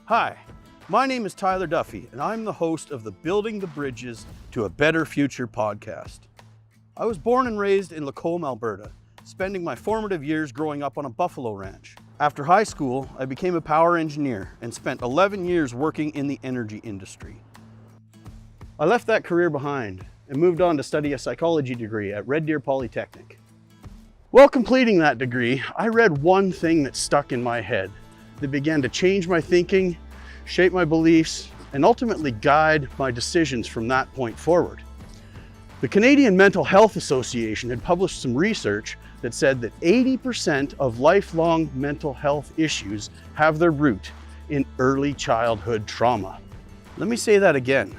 Hi, my name is Tyler Duffy, and I'm the host of the Building the Bridges to a Better Future podcast. I was born and raised in Lacombe, Alberta, spending my formative years growing up on a buffalo ranch. After high school, I became a power engineer and spent 11 years working in the energy industry. I left that career behind and moved on to study a psychology degree at Red Deer Polytechnic. While completing that degree, I read one thing that stuck in my head that began to change my thinking, shape my beliefs, and ultimately guide my decisions from that point forward. The Canadian Mental Health Association had published some research that said that 80% of lifelong mental health issues have their root in early childhood trauma. Let me say that again.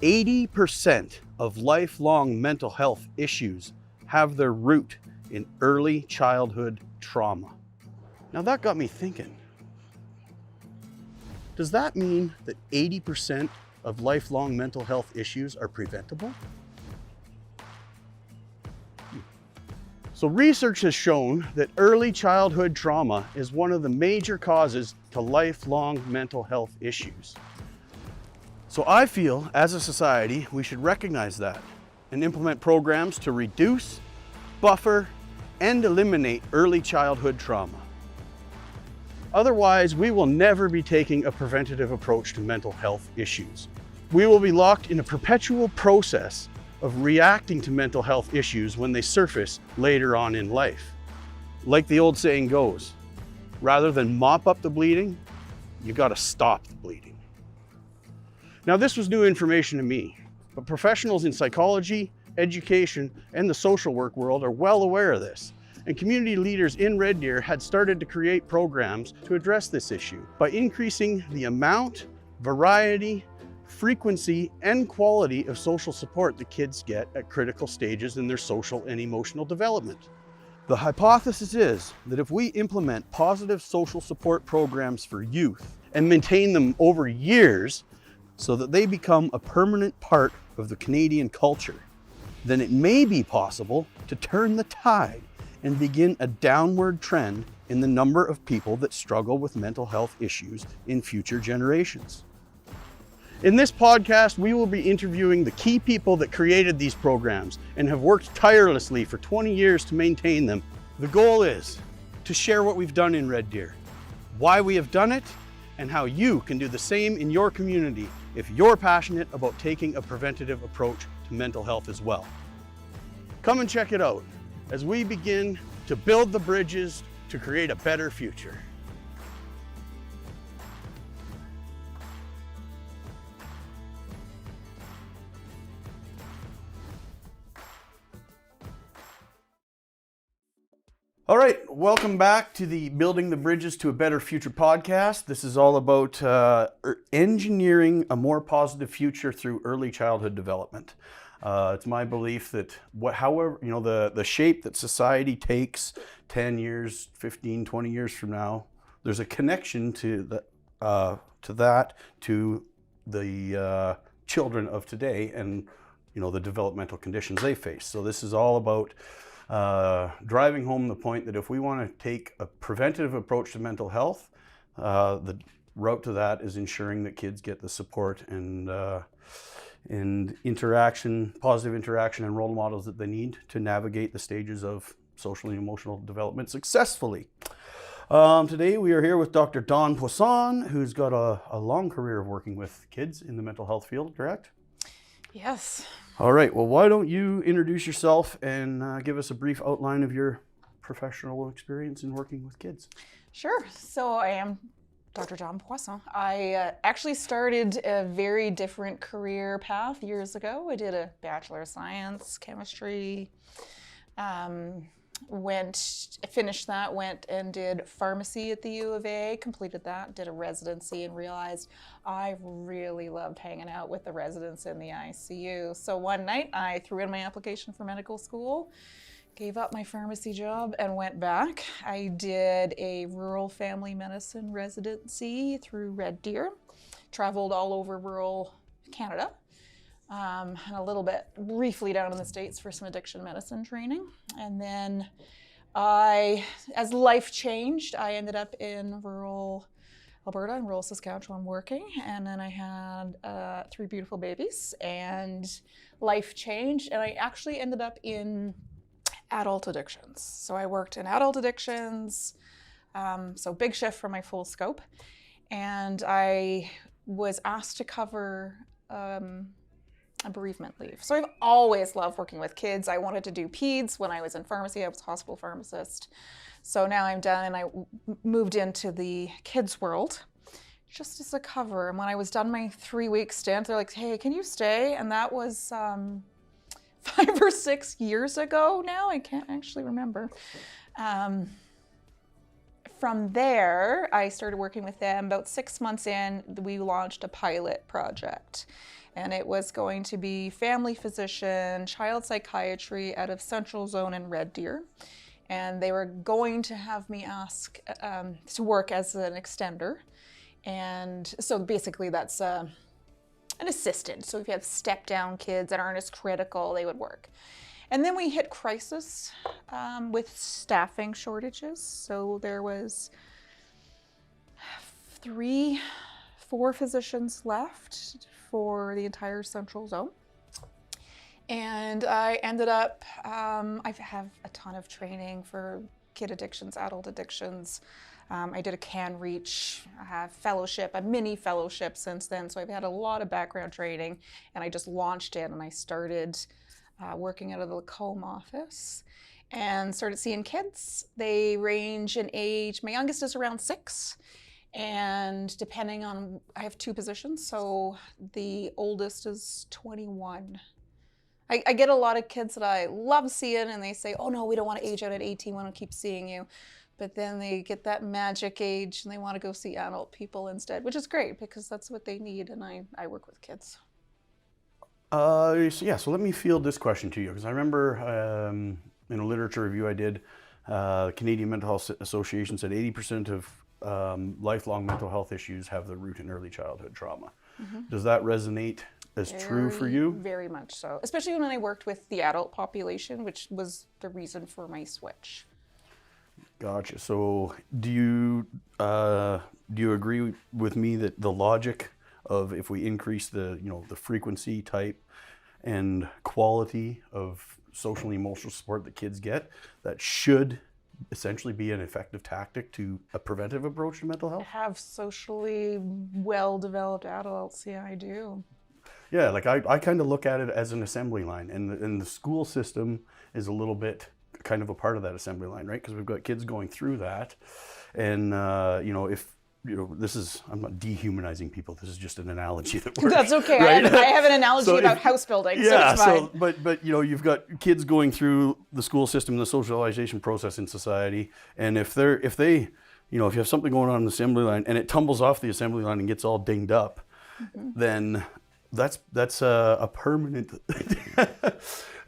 80% of lifelong mental health issues have their root in early childhood trauma. Now that got me thinking. Does that mean that 80% of lifelong mental health issues are preventable? So research has shown that early childhood trauma is one of the major causes to lifelong mental health issues. So I feel, as a society, we should recognize that and implement programs to reduce, buffer, and eliminate early childhood trauma. Otherwise, we will never be taking a preventative approach to mental health issues. We will be locked in a perpetual process of reacting to mental health issues when they surface later on in life. Like the old saying goes, rather than mop up the bleeding, you gotta stop the bleeding. Now, this was new information to me, but professionals in psychology, education, and the social work world are well aware of this. And community leaders in Red Deer had started to create programs to address this issue by increasing the amount, variety, frequency, and quality of social support the kids get at critical stages in their social and emotional development. The hypothesis is that if we implement positive social support programs for youth and maintain them over years so that they become a permanent part of the Canadian culture, then it may be possible to turn the tide and begin a downward trend in the number of people that struggle with mental health issues in future generations. In this podcast, we will be interviewing the key people that created these programs and have worked tirelessly for 20 years to maintain them. The goal is to share what we've done in Red Deer, why we have done it, and how you can do the same in your community if you're passionate about taking a preventative approach to mental health as well. Come and check it out as we begin to build the bridges to create a better future. All right, welcome back to the Building the Bridges to a Better Future podcast. This is all about engineering a more positive future through early childhood development. It's my belief that however, the shape that society takes 10 years, 15, 20 years from now, there's a connection to the children of today and, the developmental conditions they face. So this is all about driving home the point that if we want to take a preventative approach to mental health, the route to that is ensuring that kids get the support and positive interaction and role models that they need to navigate the stages of social and emotional development successfully. Today we are here with Dr. Dawn Poisson, who's got a long career of working with kids in the mental health field, correct? Yes. All right, well, why don't you introduce yourself and give us a brief outline of your professional experience in working with kids? Sure. So I am Dr. Dawn Poisson. I actually started a very different career path years ago. I did a Bachelor of Science, Chemistry, finished that, went and did pharmacy at the U of A, completed that, did a residency and realized I really loved hanging out with the residents in the ICU. So one night I threw in my application for medical school, gave up my pharmacy job and went back. I did a rural family medicine residency through Red Deer. traveled all over rural Canada, and a little bit briefly down in the States for some addiction medicine training. And then as life changed, I ended up in rural Alberta and rural Saskatchewan working. And then I had 3 beautiful babies, and life changed. And I actually ended up in adult addictions. So I worked in adult addictions, so big shift from my full scope. And I was asked to cover a bereavement leave. So I've always loved working with kids. I wanted to do peds when I was in pharmacy. I was a hospital pharmacist. So now I'm done, and I moved into the kids world just as a cover. And when I was done my 3-week stint, they're like, hey, can you stay? And that was 5 or 6 years ago now. I can't actually remember. From there, I started working with them. About 6 months in, we launched a pilot project. And it was going to be family physician, child psychiatry out of Central Zone and Red Deer. And they were going to have me ask to work as an extender. And so basically that's an assistant. So if you have step down kids that aren't as critical, they would work. And then we hit crisis with staffing shortages. So there was 4 physicians left for the entire Central Zone. And I ended up, I have a ton of training for kid addictions, adult addictions. I did a CAN REACH, I have fellowship, a mini fellowship since then. So I've had a lot of background training, and I just launched it, and I started working out of the Lacombe office and started seeing kids. They range in age, my youngest is around 6. And depending on, I have 2 positions, so the oldest is 21. I get a lot of kids that I love seeing, and they say, oh no, we don't want to age out at 18, we want to keep seeing you. But then they get that magic age and they want to go see adult people instead, which is great because that's what they need, and I work with kids. So let me field this question to you, because I remember in a literature review I did, the Canadian Mental Health Association said 80% of lifelong mental health issues have their root in early childhood trauma. Mm-hmm. Does that resonate as true for you? Very much so, especially when I worked with the adult population, which was the reason for my switch. Gotcha. So do you agree with me that the logic of if we increase the frequency, type, and quality of social and emotional support that kids get, that should essentially be an effective tactic to a preventive approach to mental health? Have socially well-developed adults, yeah, I do. Yeah, like I kind of look at it as an assembly line, and the school system is a little bit kind of a part of that assembly line, right? Because we've got kids going through that, and this is, I'm not dehumanizing people. This is just an analogy that works. That's okay. Right? I have an analogy about house building, yeah, so it's fine. But you've got kids going through the school system, the socialization process in society, and if you have something going on in the assembly line and it tumbles off the assembly line and gets all dinged up, mm-hmm. then that's a permanent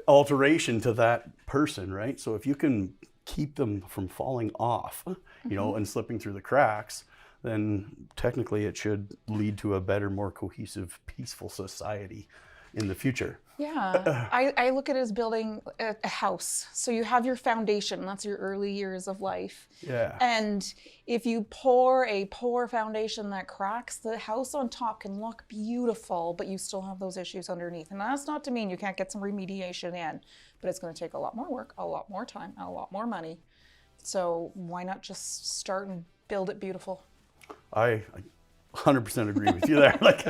alteration to that person, right? So if you can keep them from falling off, mm-hmm. And slipping through the cracks, then technically it should lead to a better, more cohesive, peaceful society in the future. Yeah, I look at it as building a house. So you have your foundation, and that's your early years of life. Yeah. And if you pour a poor foundation that cracks, the house on top can look beautiful, but you still have those issues underneath. And that's not to mean you can't get some remediation in, but it's going to take a lot more work, a lot more time, a lot more money. So why not just start and build it beautiful? I 100% agree with you there. Like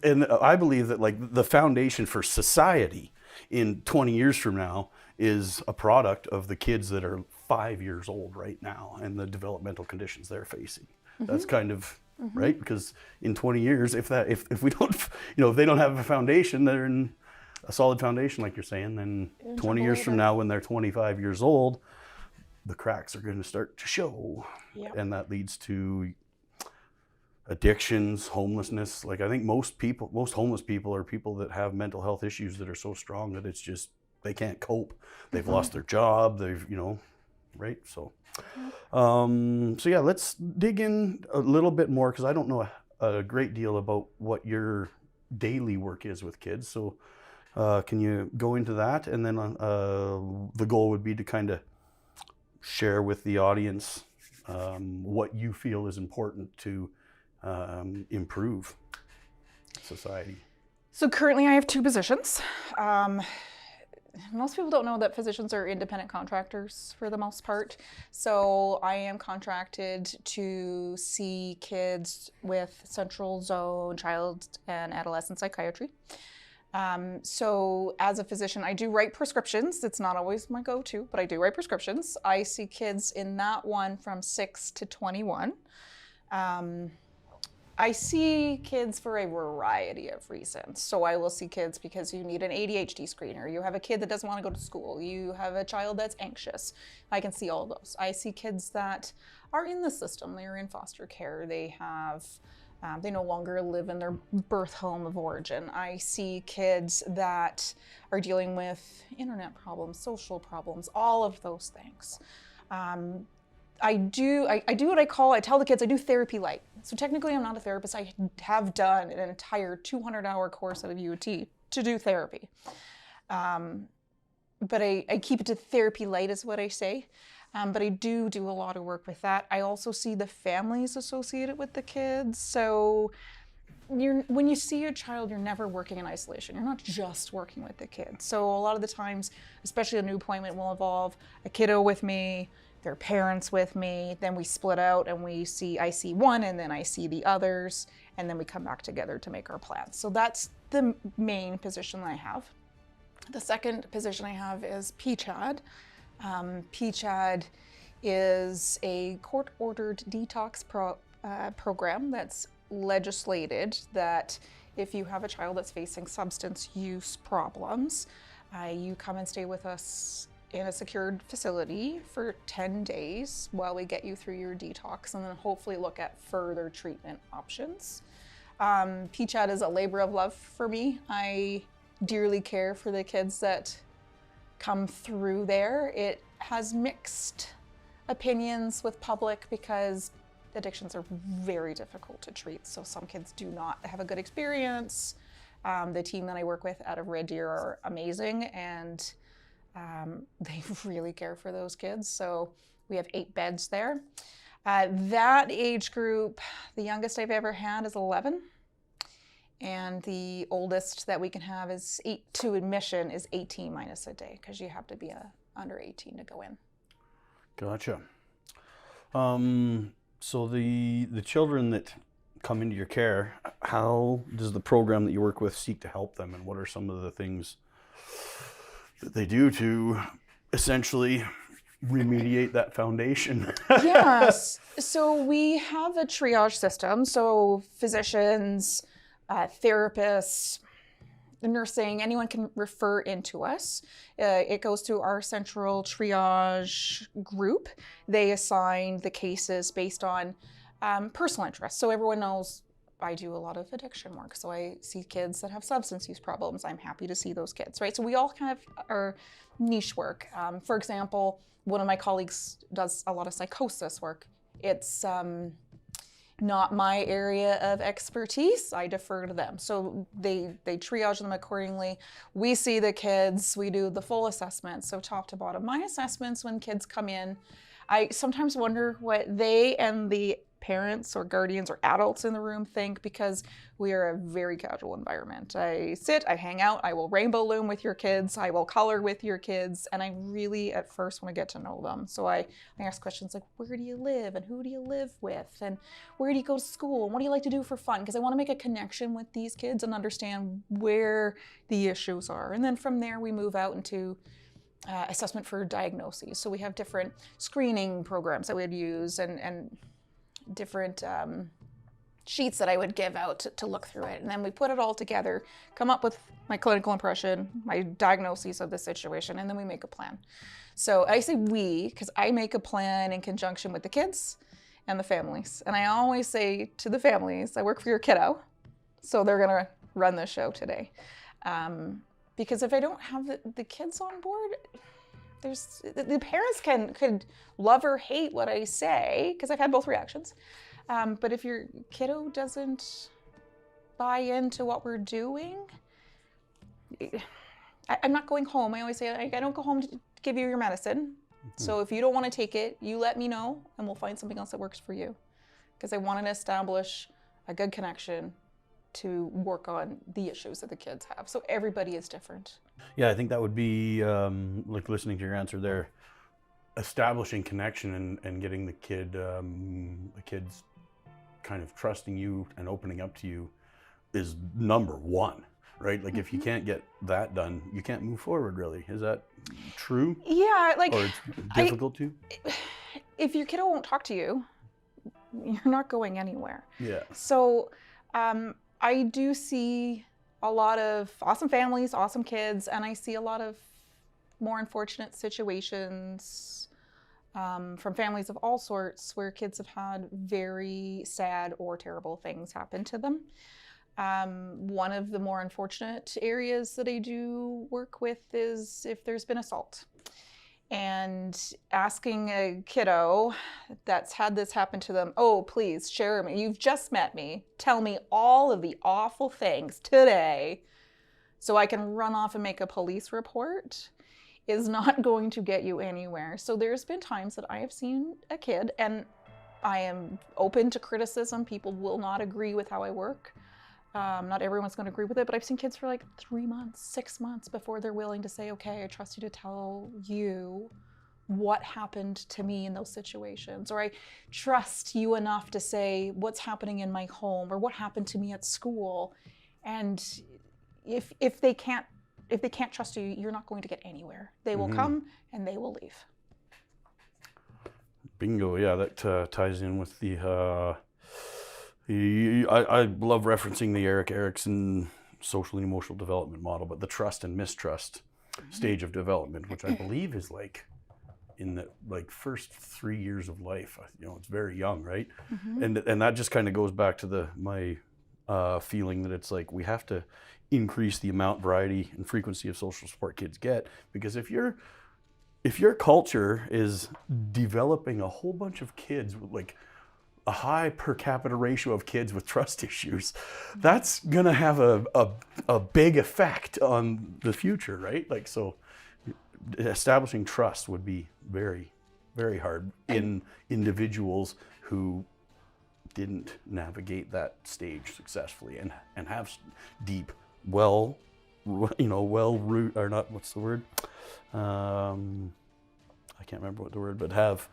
and I believe that like the foundation for society in 20 years from now is a product of the kids that are 5 years old right now and the developmental conditions they're facing. Mm-hmm. That's kind of mm-hmm. right, because in 20 years, if we don't, if they don't have a foundation, they're in a solid foundation, like you're saying, then 20 years from now, when they're 25 years old, the cracks are going to start to show. Yep. And that leads to addictions, homelessness. Like I think most homeless people are people that have mental health issues that are so strong that it's just, they can't cope. They've mm-hmm. lost their job. They've, right? So, so yeah, let's dig in a little bit more, because I don't know a great deal about what your daily work is with kids. So can you go into that? And then the goal would be to kind of share with the audience what you feel is important to improve society. So currently I have 2 positions. Most people don't know that physicians are independent contractors for the most part. So I am contracted to see kids with central zone child and adolescent psychiatry. So as a physician, I do write prescriptions. It's not always my go-to, but I do write prescriptions. I see kids in that one from 6 to 21. I see kids for a variety of reasons. So I will see kids because you need an ADHD screener. You have a kid that doesn't want to go to school. You have a child that's anxious. I can see all those. I see kids that are in the system. They're in foster care. They have, they no longer live in their birth home of origin. I see kids that are dealing with internet problems, social problems, all of those things. I do what I tell the kids, I do therapy light. So technically I'm not a therapist. I have done an entire 200-hour course at a UT to do therapy. But I keep it to therapy light is what I say. But I do a lot of work with that. I also see the families associated with the kids. So when you see a child, you're never working in isolation. You're not just working with the kids. So a lot of the times, especially a new appointment will involve a kiddo with me, their parents with me, then we split out and I see one and then I see the others, and then we come back together to make our plans. So that's the main position I have. The second position I have is PCHAD. PCHAD is a court-ordered detox program that's legislated that if you have a child that's facing substance use problems, you come and stay with us in a secured facility for 10 days while we get you through your detox, and then hopefully look at further treatment options. PCHAD is a labor of love for me. I dearly care for the kids that come through there. It has mixed opinions with public because addictions are very difficult to treat. So some kids do not have a good experience. The team that I work with out of Red Deer are amazing, and they really care for those kids. So we have 8 beds there. That age group, the youngest I've ever had is 11. And the oldest that we can have is to admission is 18 minus a day, because you have to be under 18 to go in. Gotcha. So the children that come into your care, how does the program that you work with seek to help them, and what are some of the things that they do to essentially remediate that foundation? Yes. So we have a triage system. So physicians, therapists, nursing, anyone can refer into us. It goes to our central triage group. They assign the cases based on personal interest. So everyone knows I do a lot of addiction work. So I see kids that have substance use problems. I'm happy to see those kids, right? So we all kind of are niche work. For example, one of my colleagues does a lot of psychosis work. It's not my area of expertise. I defer to them. So they triage them accordingly. We see the kids, we do the full assessment, so top to bottom. My assessments when kids come in, I sometimes wonder what they and the parents or guardians or adults in the room think, because we are a very casual environment. I sit, I hang out, I will rainbow loom with your kids, I will color with your kids, and I really at first want to get to know them. So I ask questions like, where do you live, and who do you live with, and where do you go to school, and what do you like to do for fun? Because I want to make a connection with these kids and understand where the issues are. And then from there we move out into assessment for diagnoses. So we have different screening programs that we'd use, and different sheets that I would give out to look through it. And then we put it all together, come up with my clinical impression, my diagnoses of the situation, and then we make a plan. So I say we, because I make a plan in conjunction with the kids and the families. And I always say to the families, I work for your kiddo, so they're gonna run the show today. Because if I don't have the kids on board, the parents could love or hate what I say, because I've had both reactions. But if your kiddo doesn't buy into what we're doing, I'm not going home. I always say, I don't go home to give you your medicine. So if you don't want to take it, you let me know and we'll find something else that works for you. Because I wanted to establish a good connection to work on the issues that the kids have. So everybody is different. Yeah, I think that would be, like listening to your answer there, establishing connection and getting the kids kind of trusting you and opening up to you is number one, right? Like if you can't get that done, you can't move forward really. Is that true? Yeah, like, or it's difficult to? If your kiddo won't talk to you, you're not going anywhere. Yeah. So I do see a lot of awesome families, awesome kids, and I see a lot of more unfortunate situations from families of all sorts where kids have had very sad or terrible things happen to them. One of the more unfortunate areas that I do work with is if there's been assault. And asking a kiddo that's had this happen to them, oh, please share me. You've just met me. Tell me all of the awful things today so I can run off and make a police report is not going to get you anywhere. So there's been times that I have seen a kid, and I am open to criticism. People will not agree with how I work. Not everyone's going to agree with it, but I've seen kids for like 3 months, 6 months before they're willing to say, okay, I trust you to tell you what happened to me in those situations, or I trust you enough to say what's happening in my home or what happened to me at school. And if they can't trust you, you're not going to get anywhere. They will come and they will leave. Bingo. Yeah, that ties in with the I love referencing the Erik Erikson social and emotional development model, but the trust and mistrust stage of development, which I believe is like in the first 3 years of life. It's very young, right? And that just kind of goes back to my feeling that it's like we have to increase the amount, variety, and frequency of social support kids get, because if your culture is developing a whole bunch of kids with like a high per capita ratio of kids with trust issues, that's gonna have a big effect on the future, right? Like, so establishing trust would be very, very hard in individuals who didn't navigate that stage successfully and have deep, well root, or not, what's the word? I can't remember what the word, but have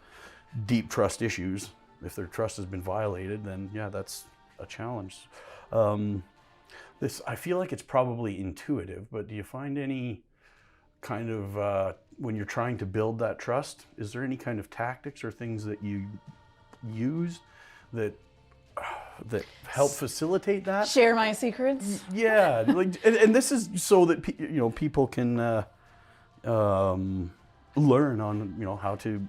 deep trust issues. If their trust has been violated, then yeah, that's a challenge. I feel like it's probably intuitive, but do you find any kind of, when you're trying to build that trust, is there any kind of tactics or things that you use that help facilitate that? Share my secrets? Yeah, and this is so that people can learn on how to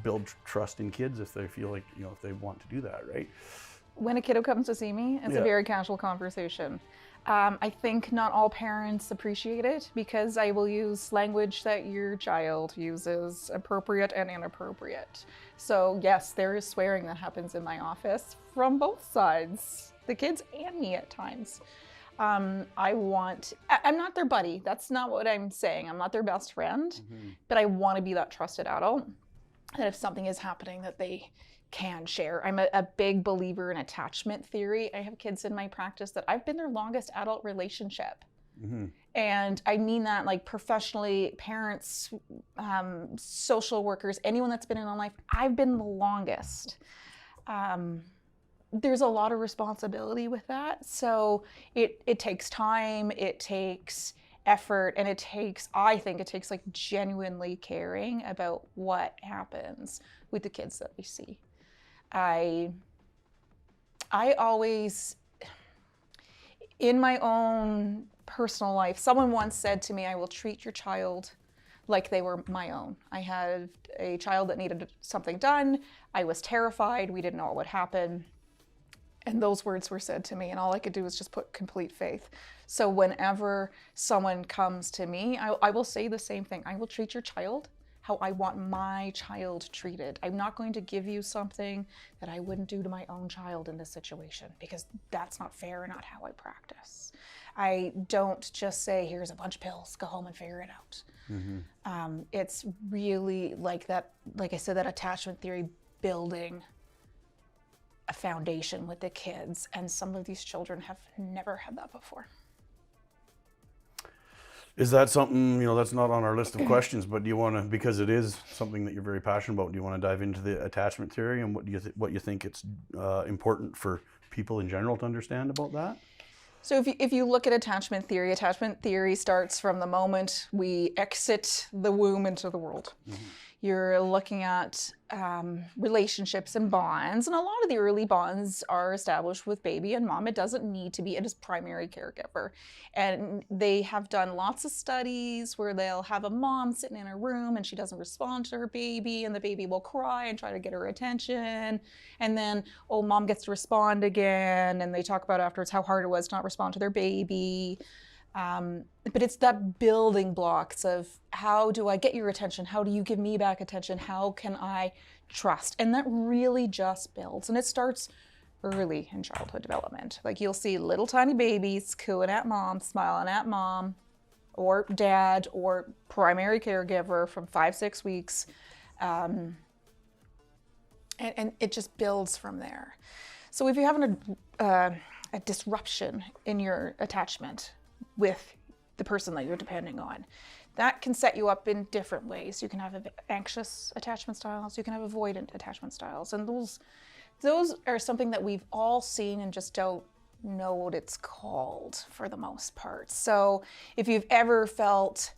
build trust in kids if they feel like if they want to do that, right? When a kiddo comes to see me, it's a very casual conversation. I think not all parents appreciate it because I will use language that your child uses, appropriate and inappropriate. So yes, there is swearing that happens in my office from both sides, the kids and me at times. I'm not their buddy. That's not what I'm saying. I'm not their best friend, but I want to be that trusted adult. That if something is happening that they can share. I'm a big believer in attachment theory. I have kids in my practice that I've been their longest adult relationship. And I mean that like professionally, parents, social workers, anyone that's been in my life, I've been the longest. There's a lot of responsibility with that. So it takes time, it takes effort, and I think it takes like genuinely caring about what happens with the kids that we see. I always, in my own personal life, someone once said to me, I will treat your child like they were my own. I had a child that needed something done. I was terrified. We didn't know what would happen. And those words were said to me, and all I could do was just put complete faith. So whenever someone comes to me, I will say the same thing. I will treat your child how I want my child treated. I'm not going to give you something that I wouldn't do to my own child in this situation, because that's not fair and not how I practice. I don't just say, here's a bunch of pills, go home and figure it out. It's really like that, like I said, that attachment theory, building a foundation with the kids. And some of these children have never had that before. Is that something, that's not on our list of questions, but do you want to, because it is something that you're very passionate about, do you want to dive into the attachment theory and what you think it's important for people in general to understand about that? So if you look at attachment theory starts from the moment we exit the womb into the world. You're looking at relationships and bonds, and a lot of the early bonds are established with baby and mom. It doesn't need to be, it is primary caregiver. And they have done lots of studies where they'll have a mom sitting in a room and she doesn't respond to her baby, and the baby will cry and try to get her attention. And then, mom gets to respond again, and they talk about afterwards how hard it was to not respond to their baby. But it's that building blocks of, how do I get your attention? How do you give me back attention? How can I trust? And that really just builds. And it starts early in childhood development. Like, you'll see little tiny babies cooing at mom, smiling at mom or dad or primary caregiver from 5-6 weeks. And it just builds from there. So if you're having a disruption in your attachment with the person that you're depending on, that can set you up in different ways. You can have anxious attachment styles, you can have avoidant attachment styles, and those are something that we've all seen and just don't know what it's called for the most part. So if you've ever felt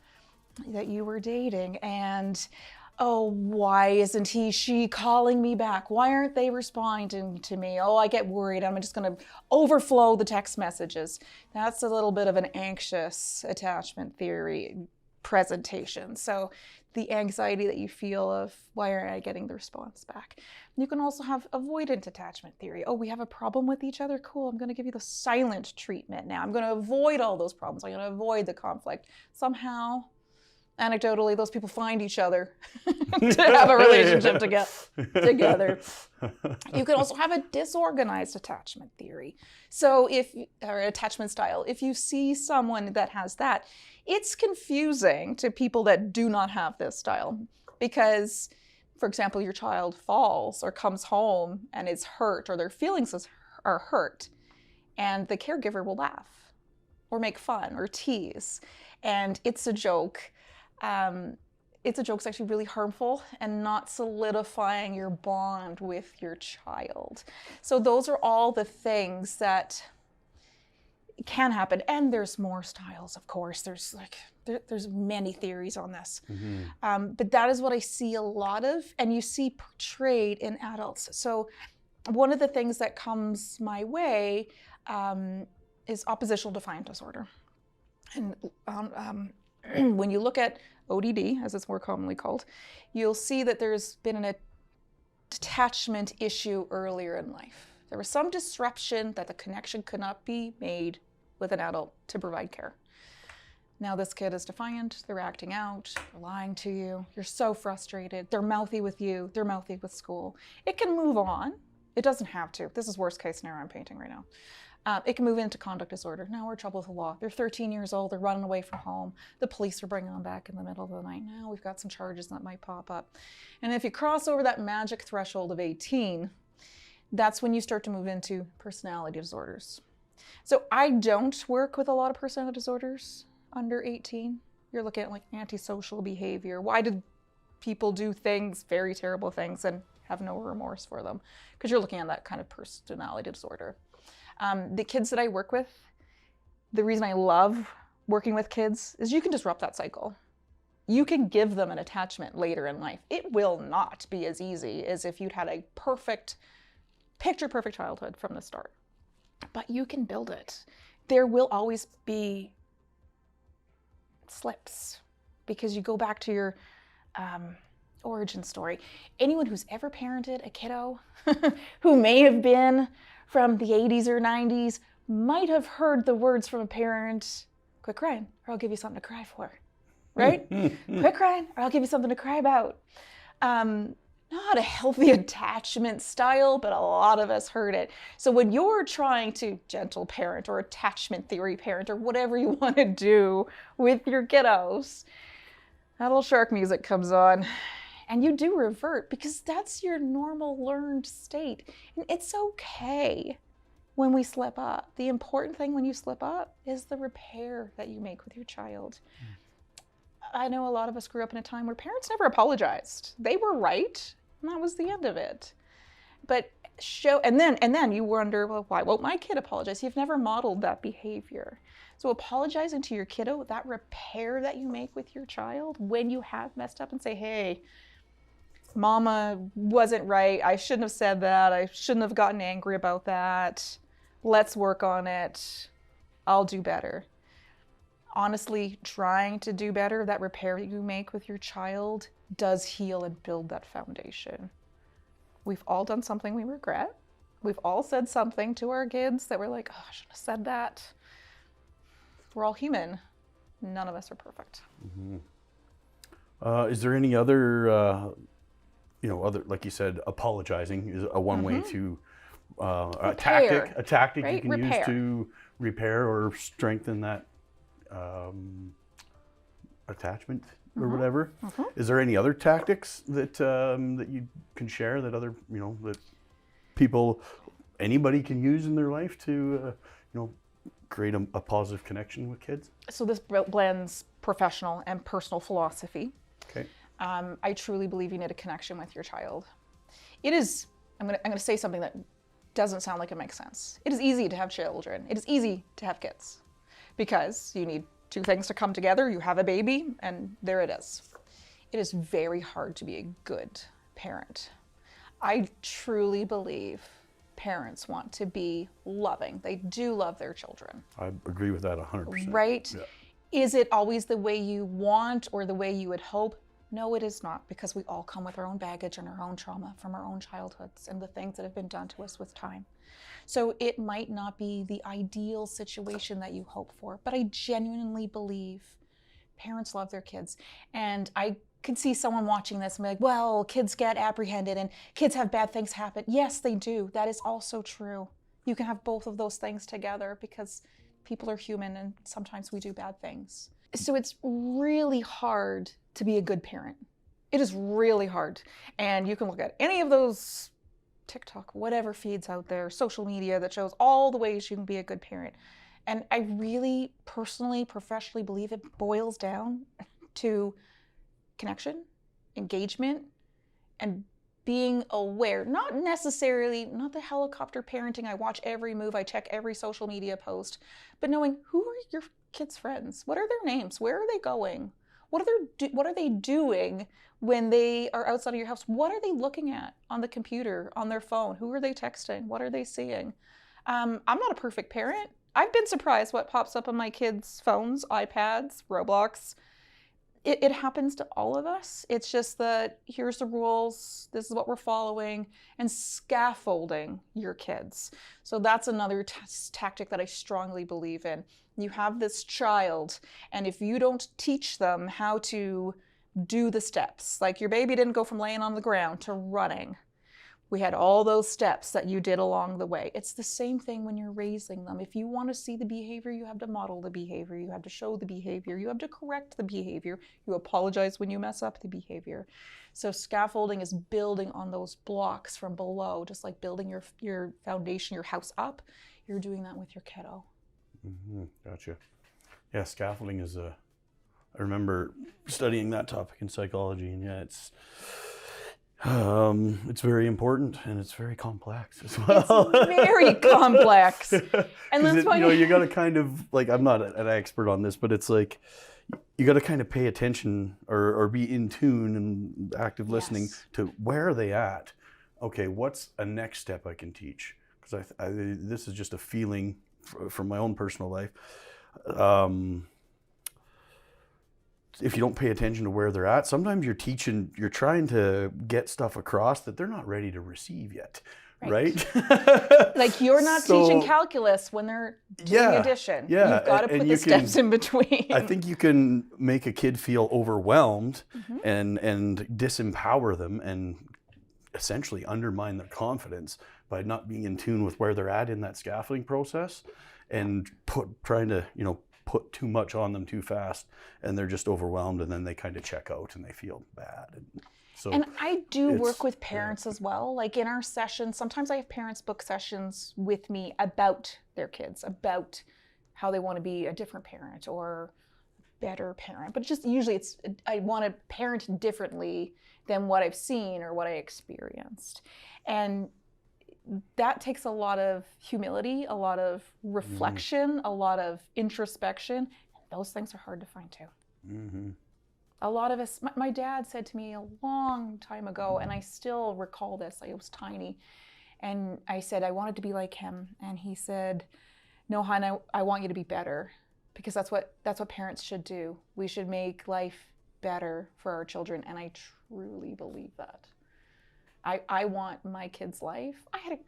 that you were dating and, why isn't she calling me back? Why aren't they responding to me? I get worried. I'm just going to overflow the text messages. That's a little bit of an anxious attachment theory presentation. So the anxiety that you feel of, why aren't I getting the response back? You can also have avoidant attachment theory. We have a problem with each other. Cool. I'm going to give you the silent treatment now. I'm going to avoid all those problems. I'm going to avoid the conflict. Somehow, anecdotally, those people find each other to have a relationship together. You can also have a disorganized attachment theory. So or attachment style, if you see someone that has that, it's confusing to people that do not have this style. Because, for example, your child falls or comes home and is hurt, or their feelings are hurt, and the caregiver will laugh or make fun or tease. And it's a joke. It's a joke's actually really harmful and not solidifying your bond with your child. So those are all the things that can happen. And there's more styles, of course. There's many theories on this. But that is what I see a lot of, and you see portrayed in adults. So one of the things that comes my way is oppositional defiant disorder. And when you look at ODD, as it's more commonly called, you'll see that there's been an attachment issue earlier in life. There was some disruption that the connection could not be made with an adult to provide care. Now this kid is defiant, they're acting out, they're lying to you, you're so frustrated, they're mouthy with you, they're mouthy with school. It can move on. It doesn't have to. This is worst case scenario I'm painting right now. It can move into conduct disorder. Now we're in trouble with the law. They're 13 years old. They're running away from home. The police are bringing them back in the middle of the night. Now we've got some charges that might pop up. And if you cross over that magic threshold of 18, that's when you start to move into personality disorders. So I don't work with a lot of personality disorders under 18. You're looking at like antisocial behavior. Why did people do things, very terrible things, and have no remorse for them? Because you're looking at that kind of personality disorder. The kids that I work with, the reason I love working with kids is you can disrupt that cycle. You can give them an attachment later in life. It will not be as easy as if you'd had a picture-perfect childhood from the start. But you can build it. There will always be slips because you go back to your origin story. Anyone who's ever parented a kiddo who may have been from the 80s or 90s might have heard the words from a parent, quit crying or I'll give you something to cry for. right? Quit crying, or I'll give you something to cry about. Not a healthy attachment style, but a lot of us heard it. So when you're trying to gentle parent or attachment theory parent or whatever you want to do with your kiddos, that little shark music comes on and you do revert because that's your normal learned state. And it's okay when we slip up. The important thing when you slip up is the repair that you make with your child. I know a lot of us grew up in a time where parents never apologized. They were right. And that was the end of it. But and then you wonder, well, why won't my kid apologize? You've never modeled that behavior. So apologizing to your kiddo, that repair that you make with your child when you have messed up, and say, hey, mama wasn't right. I shouldn't have said that. I shouldn't have gotten angry about that. Let's work on it. I'll do better. Honestly, trying to do better, that repair that you make with your child does heal and build that foundation. We've all done something we regret. We've all said something to our kids that we're like, oh, I shouldn't have said that. We're all human. None of us are perfect. Is there any other, like you said, apologizing is a one way to, a tactic right? You can use to repair or strengthen that attachment or whatever. Is there any other tactics that that you can share that other, that people, anybody can use in their life to, create a positive connection with kids? So this blends professional and personal philosophy. Okay. I truly believe you need a connection with your child. It is, I'm gonna say something that doesn't sound like it makes sense. It is easy to have children. It is easy to have kids because you need two things to come together. You have a baby and there it is. It is very hard to be a good parent. I truly believe parents want to be loving. They do love their children. I agree with that 100%. Right? Yeah. Is it always the way you want or the way you would hope? No, it is not, because we all come with our own baggage and our own trauma from our own childhoods and the things that have been done to us with time. So it might not be the ideal situation that you hope for, but I genuinely believe parents love their kids. And I could see someone watching this and be like, well, kids get apprehended and kids have bad things happen. Yes, they do. That is also true. You can have both of those things together because people are human and sometimes we do bad things. So it's really hard to be a good parent. It is really hard. And you can look at any of those TikTok, whatever feeds out there, social media that shows all the ways you can be a good parent. And I really personally, professionally believe it boils down to connection, engagement, and being aware. Not necessarily, not the helicopter parenting. I watch every move, I check every social media post, but knowing who are your kids' friends? What are their names? Where are they going? What are they doing when they are outside of your house? What are they looking at on the computer, on their phone? Who are they texting? What are they seeing? I'm not a perfect parent. I've been surprised what pops up on my kids' phones, iPads, Roblox. It happens to all of us. It's just that here's the rules, this is what we're following, and scaffolding your kids. So that's another tactic that I strongly believe in. You have this child, and if you don't teach them how to do the steps, like your baby didn't go from laying on the ground to running. We had all those steps that you did along the way. It's the same thing when you're raising them. If you want to see the behavior, you have to model the behavior. You have to show the behavior. You have to correct the behavior. You apologize when you mess up the behavior. So scaffolding is building on those blocks from below, just like building your foundation, your house up. You're doing that with your kiddo. Gotcha. Yeah, scaffolding is I remember studying that topic in psychology, and yeah, it's very important and it's very complex as well. It's very complex. And that's why you got to kind of, like, I'm not an expert on this, but it's like you got to kind of pay attention or be in tune and active listening to where are they at. Okay, what's a next step I can teach? Because this is just a feeling from my own personal life. If you don't pay attention to where they're at, sometimes you're trying to get stuff across that they're not ready to receive yet. right? Like you're not teaching calculus when they're doing addition. Yeah. You've got to put the steps in between. I think you can make a kid feel overwhelmed and disempower them and essentially undermine their confidence by not being in tune with where they're at in that scaffolding process and trying to, put too much on them too fast, and they're just overwhelmed, and then they kind of check out and they feel bad. And I do work with parents as well. Like in our sessions, sometimes I have parents book sessions with me about their kids, about how they want to be a different parent or a better parent. But just usually I want to parent differently than what I've seen or what I experienced. And that takes a lot of humility, a lot of reflection, a lot of introspection. Those things are hard to find too. Mm-hmm. A lot of us, my dad said to me a long time ago, and I still recall this, I was tiny, and I said I wanted to be like him. And he said, no, hon, I want you to be better, because that's what parents should do. We should make life better for our children. And I truly believe that. I want my kids' life. I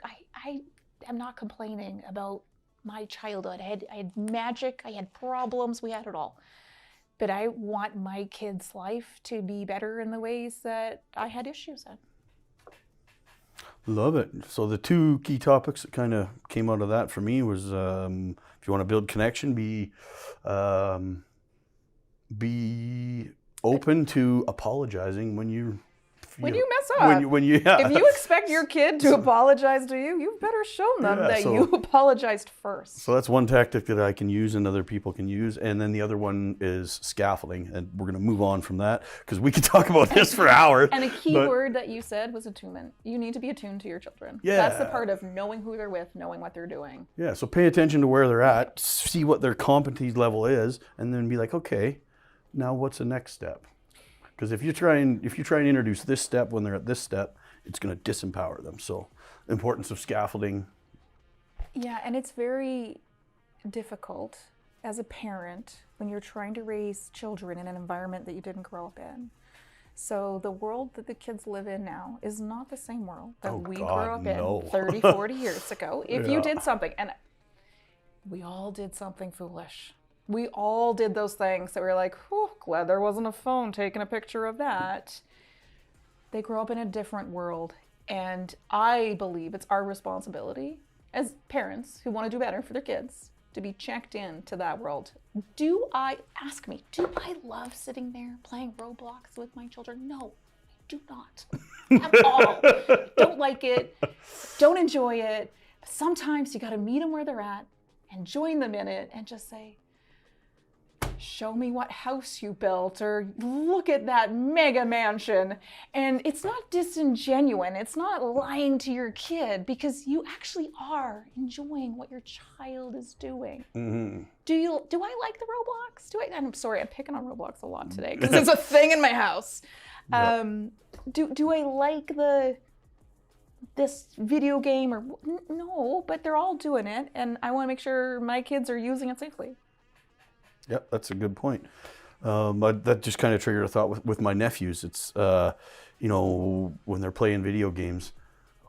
am not complaining about my childhood. I had magic, I had problems, we had it all. But I want my kids' life to be better in the ways that I had issues in. Love it. So the two key topics that kind of came out of that for me was if you want to build connection, be open to apologizing when you mess up. If you expect your kid to apologize to you, you better show them that you apologized first. So that's one tactic that I can use and other people can use. And then the other one is scaffolding. And we're going to move on from that because we could talk about this for hours. And a key word that you said was attunement. You need to be attuned to your children. Yeah. That's the part of knowing who they're with, knowing what they're doing. Yeah. So pay attention to where they're at, see what their competency level is, and then be like, okay, now what's the next step? Because if you try and introduce this step when they're at this step, it's going to disempower them. So, importance of scaffolding. Yeah, and it's very difficult as a parent when you're trying to raise children in an environment that you didn't grow up in. So the world that the kids live in now is not the same world that we grew up in 30, 40 years ago. If you did something, and we all did something foolish. We all did those things that we were like, oh, glad there wasn't a phone taking a picture of that. They grow up in a different world. And I believe it's our responsibility as parents who want to do better for their kids to be checked in to that world. Do I love sitting there playing Roblox with my children? No, I do not at all. Don't like it. Don't enjoy it. But sometimes you got to meet them where they're at and join them in it and just say, show me what house you built, or look at that mega mansion. And it's not disingenuous. It's not lying to your kid, because you actually are enjoying what your child is doing. Mm-hmm. Do I like the Roblox? I'm sorry, I'm picking on Roblox a lot today because it's a thing in my house. Yep. Do I like this video game or no? But they're all doing it, and I want to make sure my kids are using it safely. Yep, that's a good point. That just kind of triggered a thought with my nephews. It's, when they're playing video games,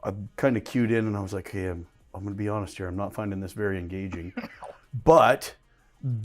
I'm kind of cued in and I was like, hey, I'm going to be honest here. I'm not finding this very engaging. But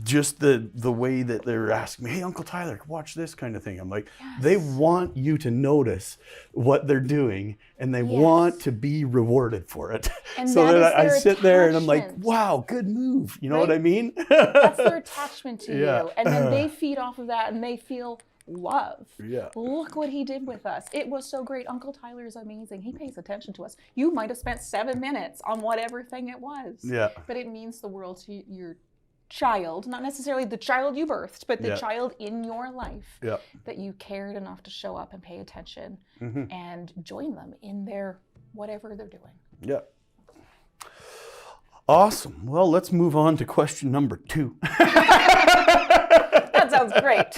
just the way that they're asking me, hey, Uncle Tyler, watch this kind of thing. I'm like, yes. They want you to notice what they're doing, and they want to be rewarded for it. And so that I sit there and I'm like, wow, good move. You know what I mean? That's their attachment to you. And then they feed off of that and they feel love. Yeah. Look what he did with us. It was so great. Uncle Tyler is amazing. He pays attention to us. You might have spent 7 minutes on whatever thing it was. Yeah. But it means the world to your child, not necessarily the child you birthed, but the child in your life, that you cared enough to show up and pay attention and join them in their whatever they're doing. Yeah. Awesome. Well, let's move on to question number 2. That sounds great.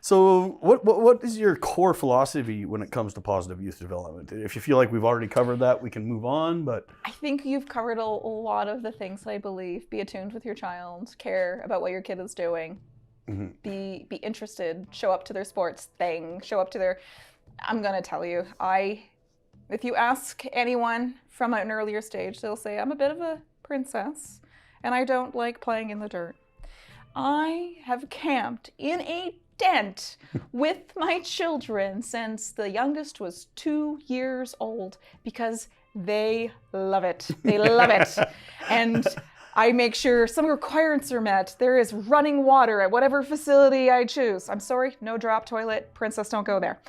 So what is your core philosophy when it comes to positive youth development? If you feel like we've already covered that, we can move on, but... I think you've covered a lot of the things that I believe. Be attuned with your child, care about what your kid is doing, be interested, show up to their sports thing, show up to their... I'm going to tell you, I If you ask anyone from an earlier stage, they'll say, I'm a bit of a princess and I don't like playing in the dirt. I have camped in a tent with my children since the youngest was 2 years old because they love it. They love it. And I make sure some requirements are met. There is running water at whatever facility I choose. I'm sorry, no drop toilet. Princess, don't go there.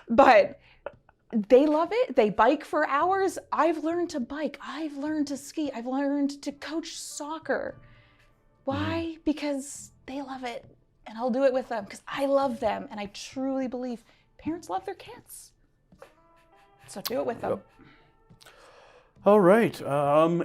But they love it. They bike for hours. I've learned to bike. I've learned to ski. I've learned to coach soccer. Why? Because they love it. And I'll do it with them because I love them. And I truly believe parents love their kids. So do it with them. Yep. All right.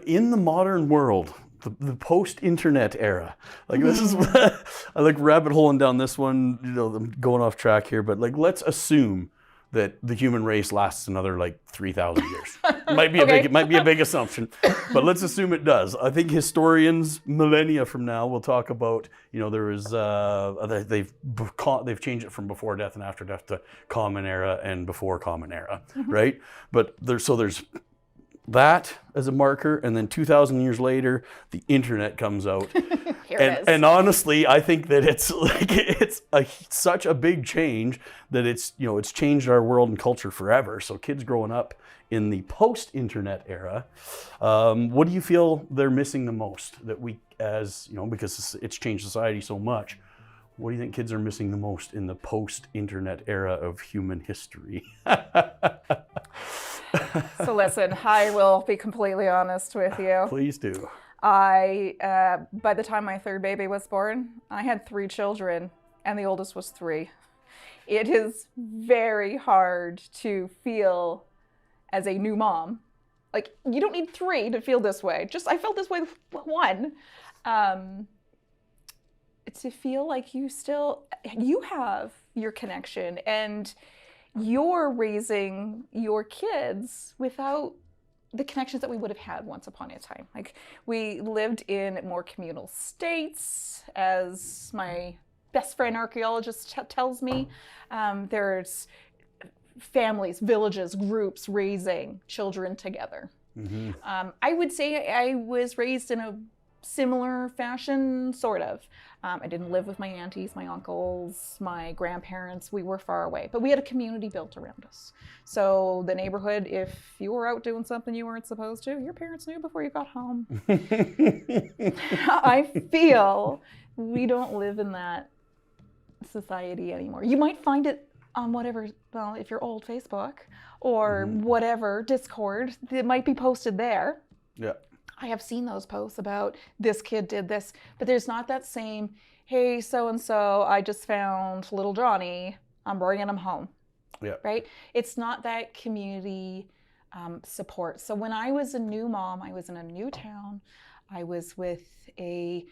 In the modern world, the post-internet era, like this is, I like rabbit holing down this one, you know, I'm going off track here, but like, let's assume that the human race lasts another like 3,000 years. It might be a big assumption, but let's assume it does. I think historians millennia from now will talk about, you know, there is they've changed it from before death and after death to common era and before common era, right? But there's that as a marker, and then 2,000 years later, the internet comes out. And honestly, I think that it's like such a big change that it's changed our world and culture forever. So kids growing up in the post-internet era, what do you feel they're missing the most? That we, as you know, because it's changed society so much. What do you think kids are missing the most in the post-internet era of human history? So listen, I will be completely honest with you. Please do. By the time my third baby was born, I had 3 children and the oldest was 3. It is very hard to feel as a new mom. Like, you don't need 3 to feel this way. I felt this way with 1. To feel like you have your connection and you're raising your kids without the connections that we would have had once upon a time. Like, we lived in more communal states, as my best friend archaeologist tells me. There's families, villages, groups raising children together. Mm-hmm. I would say I was raised in a similar fashion, sort of. I didn't live with my aunties, my uncles, my grandparents. We were far away, but we had a community built around us. So the neighborhood, if you were out doing something you weren't supposed to, your parents knew before you got home. I feel we don't live in that society anymore. You might find it on whatever, well, if you're old, Facebook or whatever, Discord, it might be posted there. Yeah. I have seen those posts about this kid did this, but there's not that same, hey, so-and-so, I just found little Johnny, I'm bringing him home, right? It's not that community support. So when I was a new mom, I was in a new town, I was with a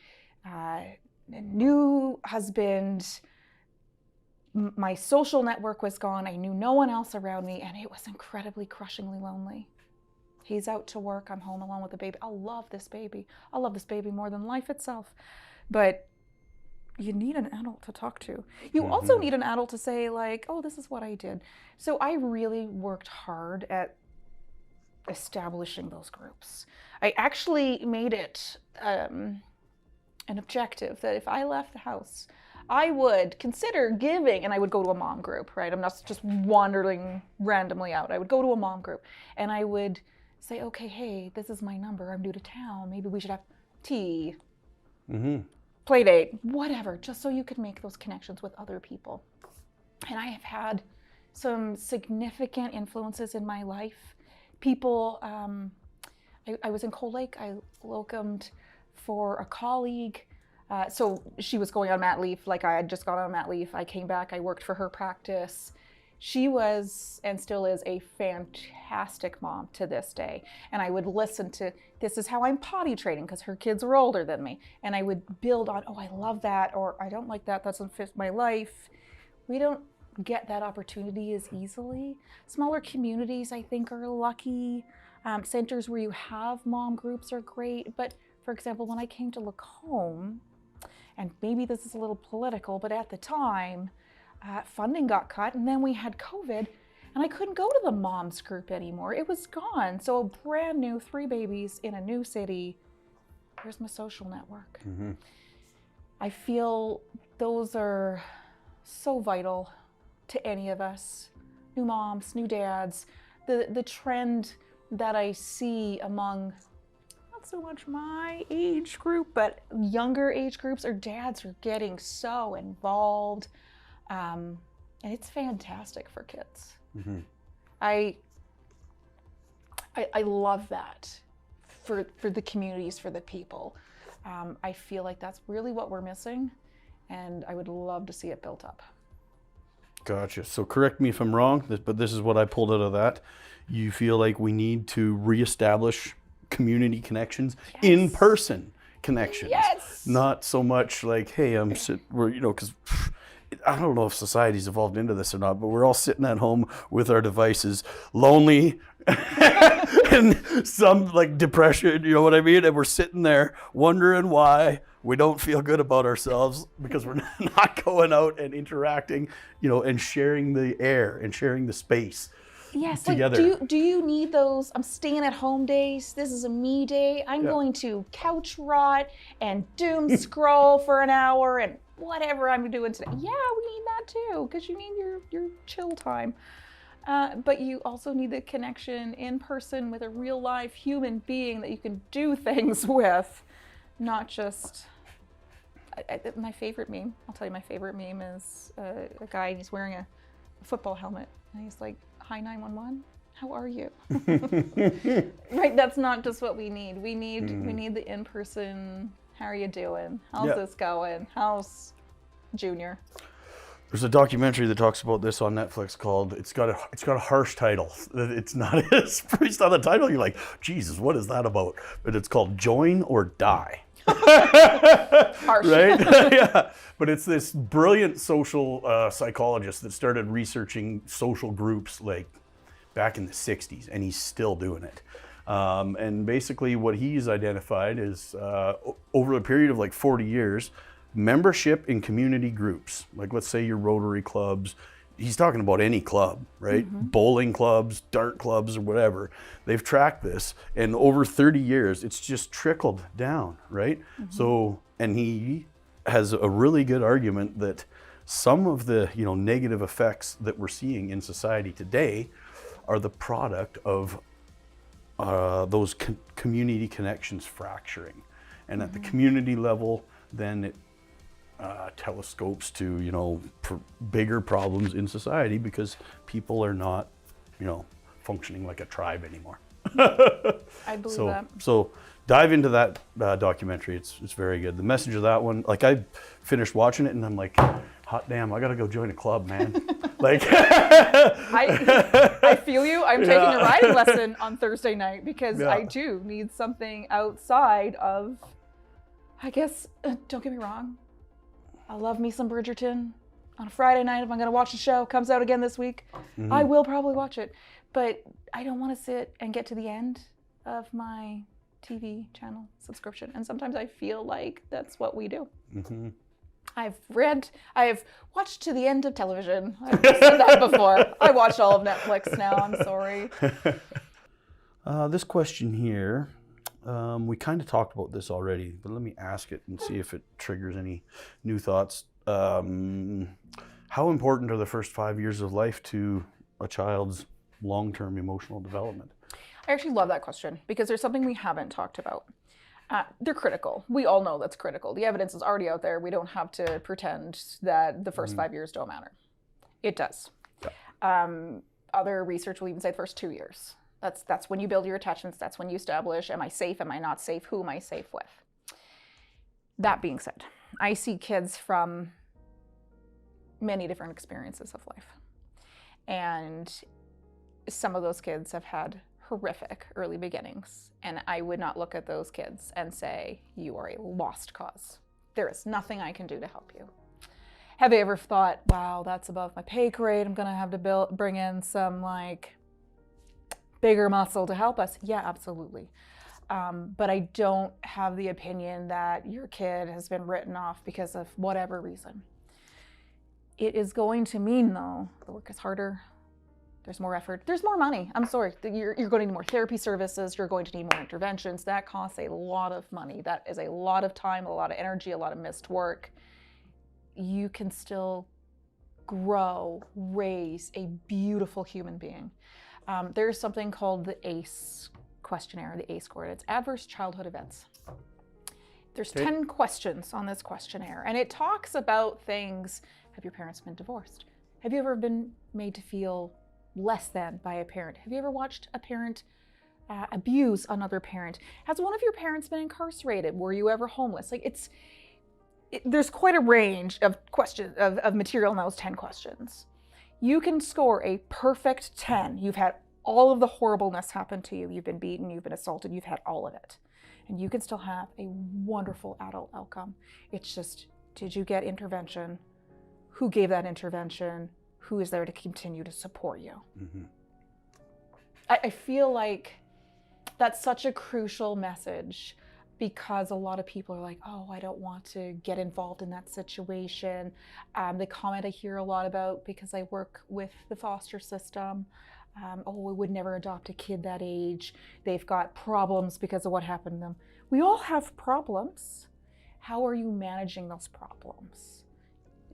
new husband, my social network was gone, I knew no one else around me, and it was incredibly, crushingly lonely. He's out to work, I'm home alone with the baby. I'll love this baby. I'll love this baby more than life itself. But you need an adult to talk to. You also need an adult to say like, oh, this is what I did. So I really worked hard at establishing those groups. I actually made it an objective that if I left the house, I would consider giving, and I would go to a mom group, right? I'm not just wandering randomly out. I would go to a mom group and I would say, okay, hey, this is my number. I'm new to town. Maybe we should have tea, play date, whatever, just so you could make those connections with other people. And I have had some significant influences in my life. People, I was in Cold Lake. I locumed for a colleague. So she was going on mat leave, like I had just gone on mat leave. I came back, I worked for her practice. She was, and still is, a fantastic mom to this day. And I would listen to, this is how I'm potty training, because her kids are older than me. And I would build on, oh, I love that, or I don't like that, that doesn't fit my life. We don't get that opportunity as easily. Smaller communities, I think, are lucky. Centers where you have mom groups are great. But for example, when I came to Lacombe, and maybe this is a little political, but at the time, funding got cut, and then we had COVID. And I couldn't go to the mom's group anymore. It was gone. So a brand new 3 babies in a new city. Where's my social network? I feel those are so vital to any of us. New moms, new dads. The trend that I see among not so much my age group, but younger age groups, or dads are getting so involved. And it's fantastic for kids. I love that for the communities, for the people. I feel like that's really what we're missing, and I would love to see it built up. Gotcha. So correct me if I'm wrong, but this is what I pulled out of that. You feel like we need to reestablish community connections, in-person connections. Not so much like, hey, because I don't know if society's evolved into this or not, but we're all sitting at home with our devices, lonely, and some like depression, you know what I mean? And we're sitting there wondering why we don't feel good about ourselves because we're not going out and interacting, and sharing the air and sharing the space. Yes, together. Like, do you need those I'm staying at home days? This is a me day. I'm going to couch rot and doom scroll for an hour and whatever I'm doing today. Yeah, we need that too, because you need your chill time. But you also need the connection in person with a real life human being that you can do things with, not just. My favorite meme, I'll tell you, my favorite meme is a guy, and he's wearing a football helmet, and he's like, "Hi 911, how are you?" Right, that's not just what we need. We need the in-person, how are you doing? How's this going? How's Junior? There's a documentary that talks about this on Netflix called, it's got a harsh title. It's not based on the title, you're like, Jesus, what is that about? But it's called Join or Die. Harsh. Right? Yeah. But it's this brilliant social psychologist that started researching social groups like back in the 60s, and he's still doing it. And basically what he's identified is over a period of like 40 years, membership in community groups, like let's say your Rotary clubs, he's talking about any club, right? Bowling clubs, dart clubs, or whatever. They've tracked this, and over 30 years, it's just trickled down, right? So, and he has a really good argument that some of the negative effects that we're seeing in society today are the product of those community connections fracturing, and at the community level, then it telescopes to bigger problems in society because people are not functioning like a tribe anymore. I believe that. So dive into that documentary. It's very good. The message of that one, like I finished watching it and I'm like, hot damn, I gotta go join a club, man. Like I feel you. I'm taking a riding lesson on Thursday night because I too need something outside of, I guess, don't get me wrong, I love me some Bridgerton. On a Friday night, if I'm going to watch the show, comes out again this week, I will probably watch it. But I don't want to sit and get to the end of my TV channel subscription. And sometimes I feel like that's what we do. I have watched to the end of television. I've said that before. I watched all of Netflix now, I'm sorry. This question here, we kind of talked about this already, but let me ask it and see if it triggers any new thoughts. How important are the first 5 years of life to a child's long-term emotional development? I actually love that question because there's something we haven't talked about. They're critical. We all know that's critical. The evidence is already out there. We don't have to pretend that the first 5 years don't matter. It does. Other research will even say the first 2 years. That's when you build your attachments. That's when you establish, am I safe? Am I not safe? Who am I safe with? That being said, I see kids from many different experiences of life. And some of those kids have had horrific early beginnings. And I would not look at those kids and say, you are a lost cause. There is nothing I can do to help you. Have you ever thought, wow, that's above my pay grade. I'm going to have to bring in some bigger muscle to help us? Yeah, absolutely. But I don't have the opinion that your kid has been written off because of whatever reason. It is going to mean, though, the work is harder. there's more effort, there's more money. I'm sorry, you're going to need more therapy services, you're going to need more interventions. That costs a lot of money. That is a lot of time, a lot of energy, a lot of missed work. You can still grow, raise a beautiful human being. There's something called the ACE questionnaire, the ACE score. It's Adverse Childhood Events. There's 10 questions on this questionnaire, and it talks about things. Have your parents been divorced? Have you ever been made to feel less than by a parent? Have you ever watched a parent abuse another parent? Has one of your parents been incarcerated? Were you ever homeless? Like there's quite a range of questions, of material in those 10 questions. You can score a perfect 10. You've had all of the horribleness happen to you. You've been beaten, you've been assaulted, you've had all of it. And you can still have a wonderful adult outcome. It's just, did you get intervention? Who gave that intervention? Who is there to continue to support you? Mm-hmm. I feel like that's such a crucial message, because a lot of people are like, oh, I don't want to get involved in that situation. The comment I hear a lot about, because I work with the foster system, oh, we would never adopt a kid that age. They've got problems because of what happened to them. We all have problems. How are you managing those problems?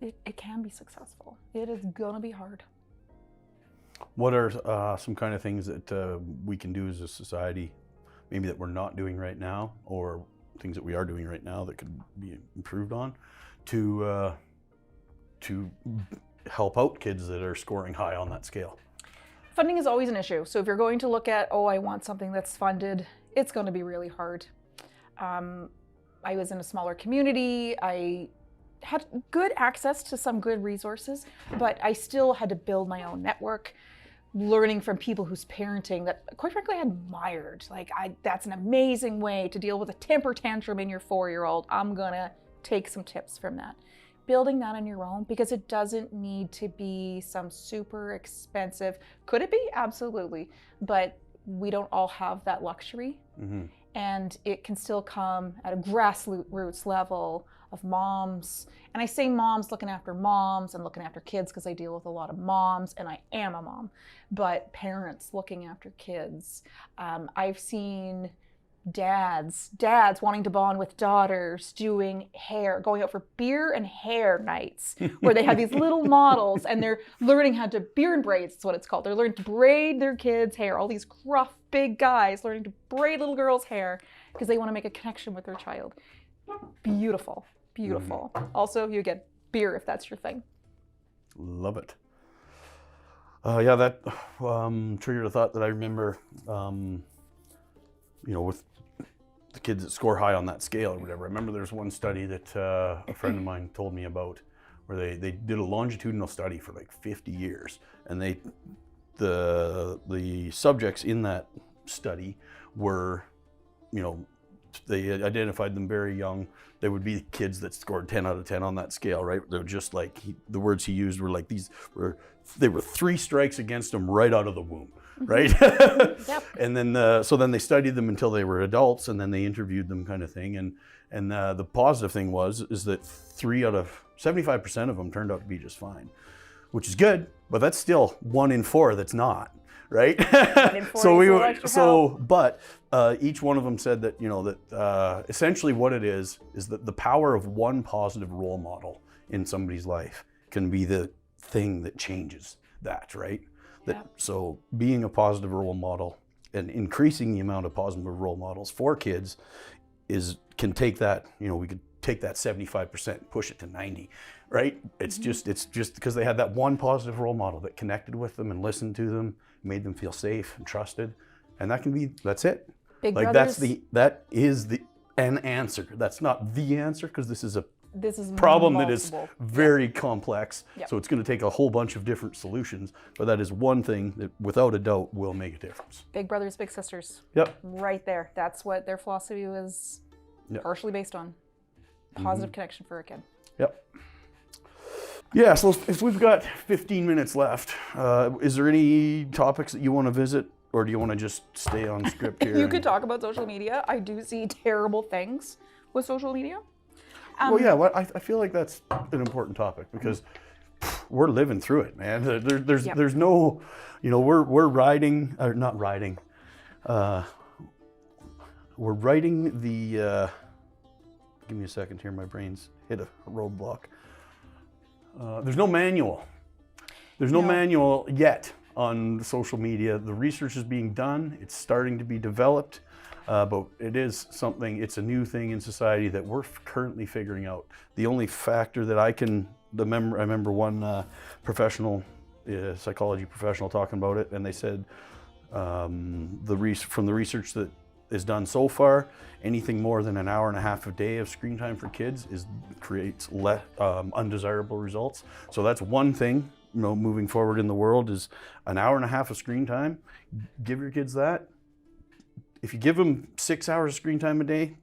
It can be successful. It is gonna be hard. What are some kind of things that we can do as a society, maybe that we're not doing right now, or things that we are doing right now that could be improved on, to help out kids that are scoring high on that scale? Funding is always an issue. So if you're going to look at, oh, I want something that's funded, it's going to be really hard. I was in a smaller community. I had good access to some good resources, but I still had to build my own network, learning from people whose parenting that, quite frankly, I admired. Like, that's an amazing way to deal with a temper tantrum in your 4-year-old. I'm gonna take some tips from that. Building that on your own, because it doesn't need to be some super expensive. Could it be? Absolutely. But we don't all have that luxury. Mm-hmm. And it can still come at a grassroots level of moms. And I say moms looking after moms and looking after kids, because I deal with a lot of moms, and I am a mom, but parents looking after kids. I've seen dads wanting to bond with daughters, doing hair, going out for beer and hair nights, where they have these little models and they're learning how to, beer and braids is what it's called. They're learning to braid their kids' hair, all these gruff, big guys learning to braid little girls' hair because they want to make a connection with their child. Beautiful, beautiful. Mm-hmm. Also, you get beer if that's your thing. Love it. Yeah, that triggered a thought that I remember, with the kids that score high on that scale or whatever. I remember there's one study that a friend of mine told me about, where they did a longitudinal study for like 50 years, and the subjects in that study were, they identified them very young. They would be kids that scored 10 out of 10 on that scale, right? They're just like, the words he used were like, they were 3 strikes against them right out of the womb. Right? Yep. And then, so then they studied them until they were adults, and then they interviewed them, kind of thing. And the positive thing is that 75% of them turned out to be just fine, which is good, but that's still 1 in 4 that's not, right? But each one of them said that, essentially what it is that the power of one positive role model in somebody's life can be the thing that changes that, right? So being a positive role model and increasing the amount of positive role models for kids can take that, we could take that 75%, push it to 90, right? It's just because they had that one positive role model that connected with them and listened to them, made them feel safe and trusted. And that's it. Big like brothers. that is an answer. That's not the answer, because this is a problem that is very complex. Yep. So it's going to take a whole bunch of different solutions, but that is one thing that without a doubt will make a difference. Big brothers, big sisters. Yep. Right there. That's what their philosophy was partially based on. Positive connection for a kid. Yep. Yeah, so if we've got 15 minutes left, is there any topics that you want to visit, or do you want to just stay on script here? You could talk about social media. I do see terrible things with social media. Well, yeah, I feel like that's an important topic, because we're living through it, man. There's Yep. there's no, we're riding, or not riding, we're writing the, give me a second here, my brain's hit a roadblock. There's no manual. There's no manual yet on social media. The research is being done. It's starting to be developed, but it is something, it's a new thing in society that we're currently figuring out. The only factor that I remember one professional, psychology professional talking about it, and they said from the research that is done so far, anything more than an hour and a half a day of screen time for kids creates undesirable results. So that's one thing, moving forward in the world, is an hour and a half of screen time. Give your kids that. If you give them 6 hours of screen time a day,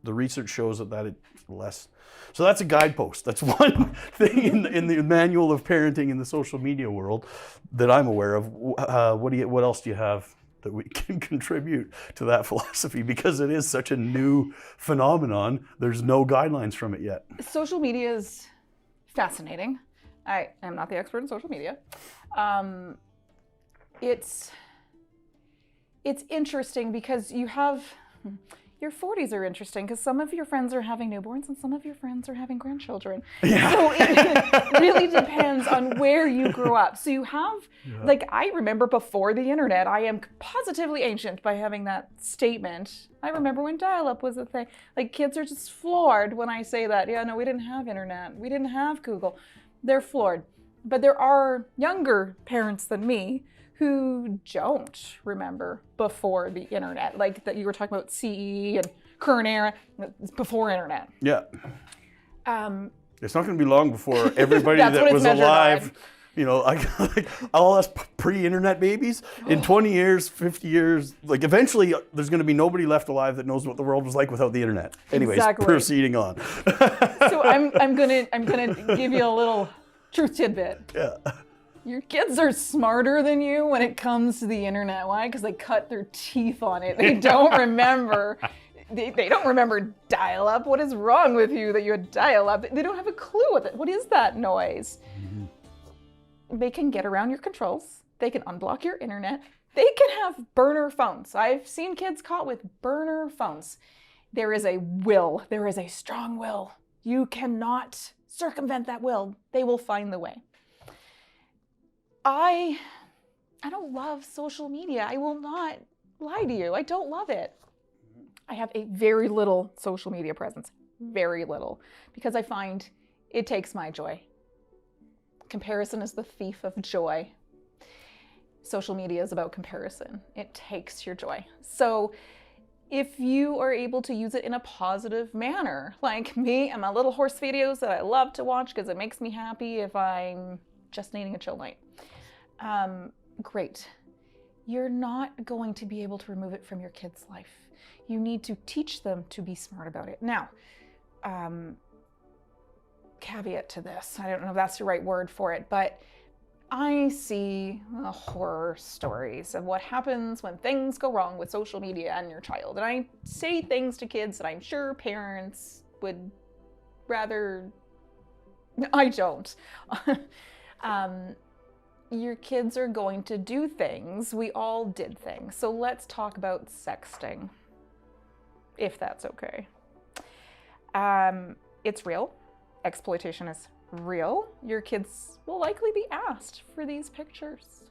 the research shows that it's less. So that's a guidepost. That's one thing in the manual of parenting in the social media world that I'm aware of. What else do you have that we can contribute to that philosophy? Because it is such a new phenomenon. There's no guidelines from it yet. Social media is fascinating. I am not the expert in social media. It's interesting because your 40s are interesting because some of your friends are having newborns and some of your friends are having grandchildren. Yeah. So it really depends on where you grew up. So you have, I remember before the internet, I am positively ancient by having that statement. I remember when dial-up was a thing. Kids are just floored when I say that. Yeah, no, we didn't have internet. We didn't have Google. They're floored. But there are younger parents than me who don't remember before the internet, that you were talking about CE and current era, before internet. Yeah. It's not going to be long before everybody that was alive, all us pre-internet babies, in 20 years, 50 years, eventually there's going to be nobody left alive that knows what the world was like without the internet. Anyways, exactly. Proceeding on. So I'm gonna give you a little truth tidbit. Yeah. Your kids are smarter than you when it comes to the internet. Why? Because they cut their teeth on it. They don't remember. They don't remember dial-up. What is wrong with you that you had dial-up? They don't have a clue what is that noise. Mm-hmm. They can get around your controls. They can unblock your internet. They can have burner phones. I've seen kids caught with burner phones. There is a will. There is a strong will. You cannot circumvent that will. They will find the way. I don't love social media. I will not lie to you. I don't love it. I have a very little social media presence. Very little. Because I find it takes my joy. Comparison is the thief of joy. Social media is about comparison. It takes your joy. So if you are able to use it in a positive manner, like me and my little horse videos that I love to watch because it makes me happy if I'm just needing a chill night. Great. You're not going to be able to remove it from your kid's life. You need to teach them to be smart about it. Now, caveat to this, I don't know if that's the right word for it, but I see horror stories of what happens when things go wrong with social media and your child. And I say things to kids that I'm sure parents would rather, I don't. Your kids are going to do things. We all did things. So let's talk about sexting, if that's okay. It's real. Exploitation is real. Your kids will likely be asked for these pictures.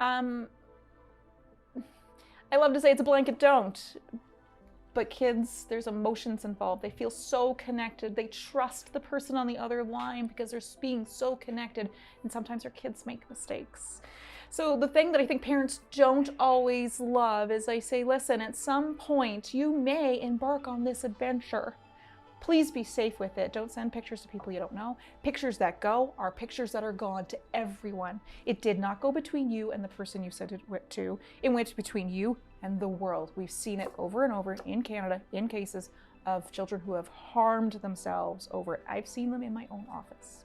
I love to say it's a blanket don't, but kids, there's emotions involved. They feel so connected. They trust the person on the other line because they're being so connected, and sometimes their kids make mistakes. So the thing that I think parents don't always love is I say, listen, at some point you may embark on this adventure. Please be safe with it. Don't send pictures to people you don't know. Pictures that go are pictures that are gone to everyone. It did not go between you and the person you sent it to. It went between you and the world. We've seen it over and over in Canada in cases of children who have harmed themselves over it. I've seen them in my own office.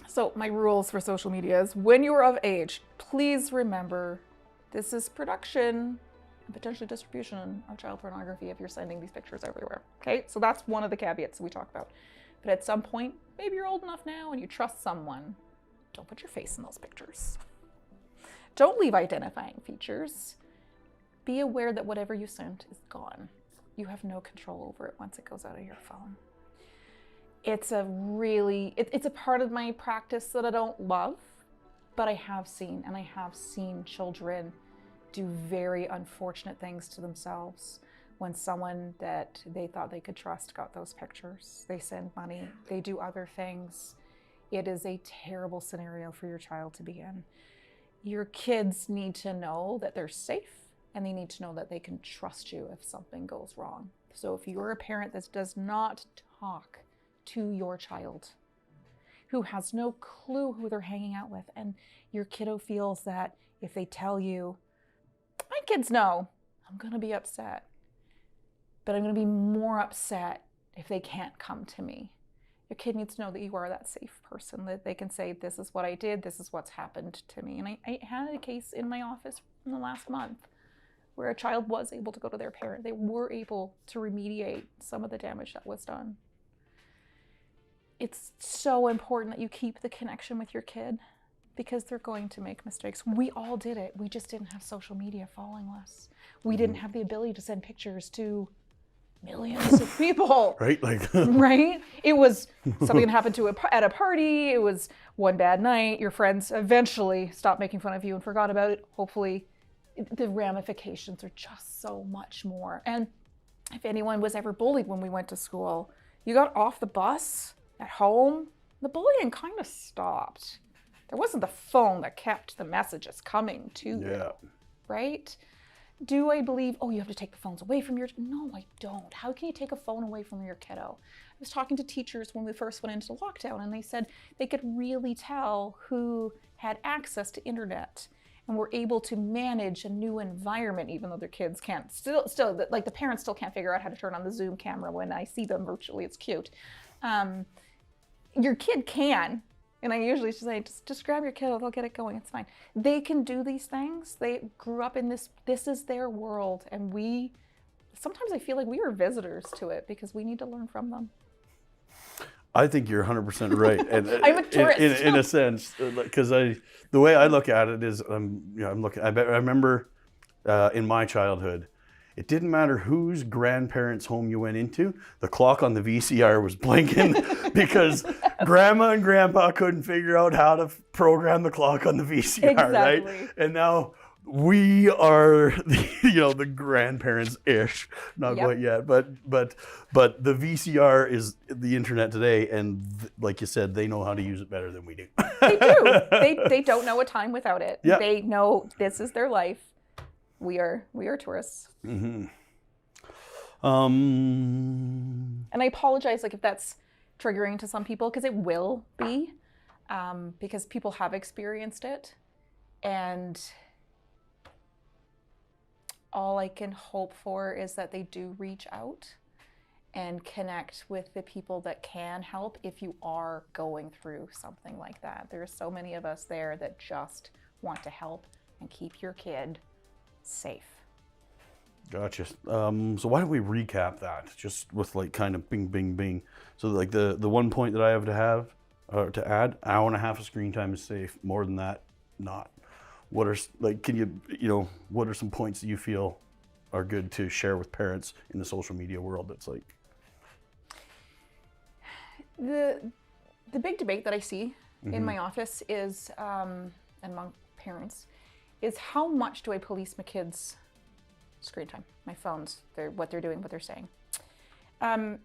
So my rules for social media is when you are of age, please remember this is production and potentially distribution of child pornography if you're sending these pictures everywhere. Okay, so that's one of the caveats we talk about. But at some point, maybe you're old enough now and you trust someone, don't put your face in those pictures. Don't leave identifying features. Be aware that whatever you sent is gone. You have no control over it once it goes out of your phone. It's a part of my practice that I don't love, but I have seen children do very unfortunate things to themselves when someone that they thought they could trust got those pictures. They send money, they do other things. It is a terrible scenario for your child to be in. Your kids need to know that they're safe, and they need to know that they can trust you if something goes wrong. So if you're a parent that does not talk to your child, who has no clue who they're hanging out with, and your kiddo feels that if they tell you, my kids know, I'm gonna be upset, but I'm gonna be more upset if they can't come to me. Your kid needs to know that you are that safe person, that they can say, this is what I did, this is what's happened to me. And I had a case in my office in the last month where a child was able to go to their parent. They were able to remediate some of the damage that was done. It's so important that you keep the connection with your kid because they're going to make mistakes. We all did it. We just didn't have social media following us. We didn't have the ability to send pictures to millions of people. Right? Like right? It was something that happened at a party. It was one bad night. Your friends eventually stopped making fun of you and forgot about it. Hopefully, the ramifications are just so much more. And if anyone was ever bullied when we went to school, you got off the bus at home, the bullying kind of stopped. There wasn't the phone that kept the messages coming to you, right? Do I believe, you have to take the phones away from no, I don't. How can you take a phone away from your kiddo? I was talking to teachers when we first went into lockdown, and they said they could really tell who had access to internet and were able to manage a new environment, even though their kids can't, still, like the parents still can't figure out how to turn on the Zoom camera when I see them virtually. It's cute. Your kid can. And I usually say, just grab your kiddo, they'll get it going, it's fine. They can do these things. They grew up in this is their world. And sometimes I feel like we are visitors to it because we need to learn from them. I think you're 100% right. And I'm a tourist. In a sense, because the way I look at it is, I remember in my childhood, it didn't matter whose grandparents' home you went into, the clock on the VCR was blinking because grandma and grandpa couldn't figure out how to program the clock on the VCR, right? And now we are the grandparents-ish, not quite yet, but the VCR is the internet today, and like you said, they know how to use it better than we do. They do. They don't know a time without it. Yep. They know this is their life. We are tourists. Mm-hmm. And I apologize, if that's triggering to some people, because it will be, because people have experienced it, and all I can hope for is that they do reach out and connect with the people that can help if you are going through something like that. There are so many of us there that just want to help and keep your kid safe. Gotcha. So why don't we recap that just with kind of bing, bing, bing. So the one point that I have to add, hour and a half of screen time is safe. More than that, not. What are what are some points that you feel are good to share with parents in the social media world? That's the big debate that I see in my office is, among parents, is how much do I police my kids' screen time, my phones, what they're doing, what they're saying. I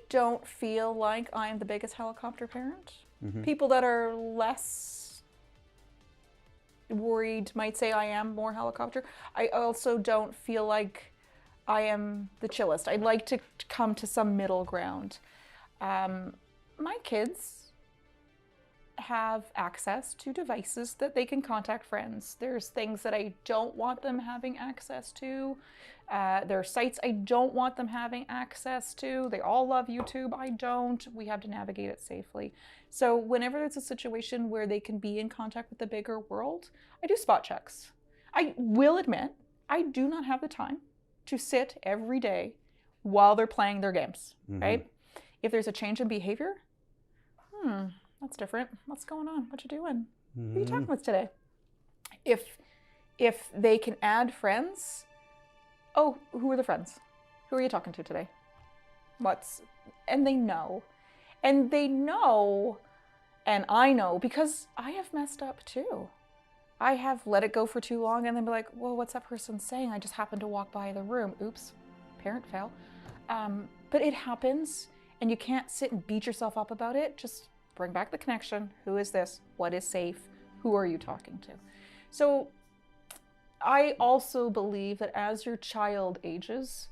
don't feel like I'm the biggest helicopter parent. People that are less worried might say I am more helicopter. I also don't feel like I am the chillest. I'd like to come to some middle ground. My kids have access to devices that they can contact friends. There's things that I don't want them having access to. There are sites I don't want them having access to. They all love YouTube. I don't. We have to navigate it safely. So whenever there's a situation where they can be in contact with the bigger world, I do spot checks. I will admit, I do not have the time to sit every day while they're playing their games, right? If there's a change in behavior, that's different. What's going on? What you doing? Who are you talking with today? If they can add friends, oh, who are the friends? Who are you talking to today? And they know. And they know, and I know, because I have messed up too. I have let it go for too long and then be like, well, what's that person saying? I just happened to walk by the room. Oops, parent fail. But it happens, and you can't sit and beat yourself up about it. Just bring back the connection. Who is this? What is safe? Who are you talking to? So I also believe that as your child ages,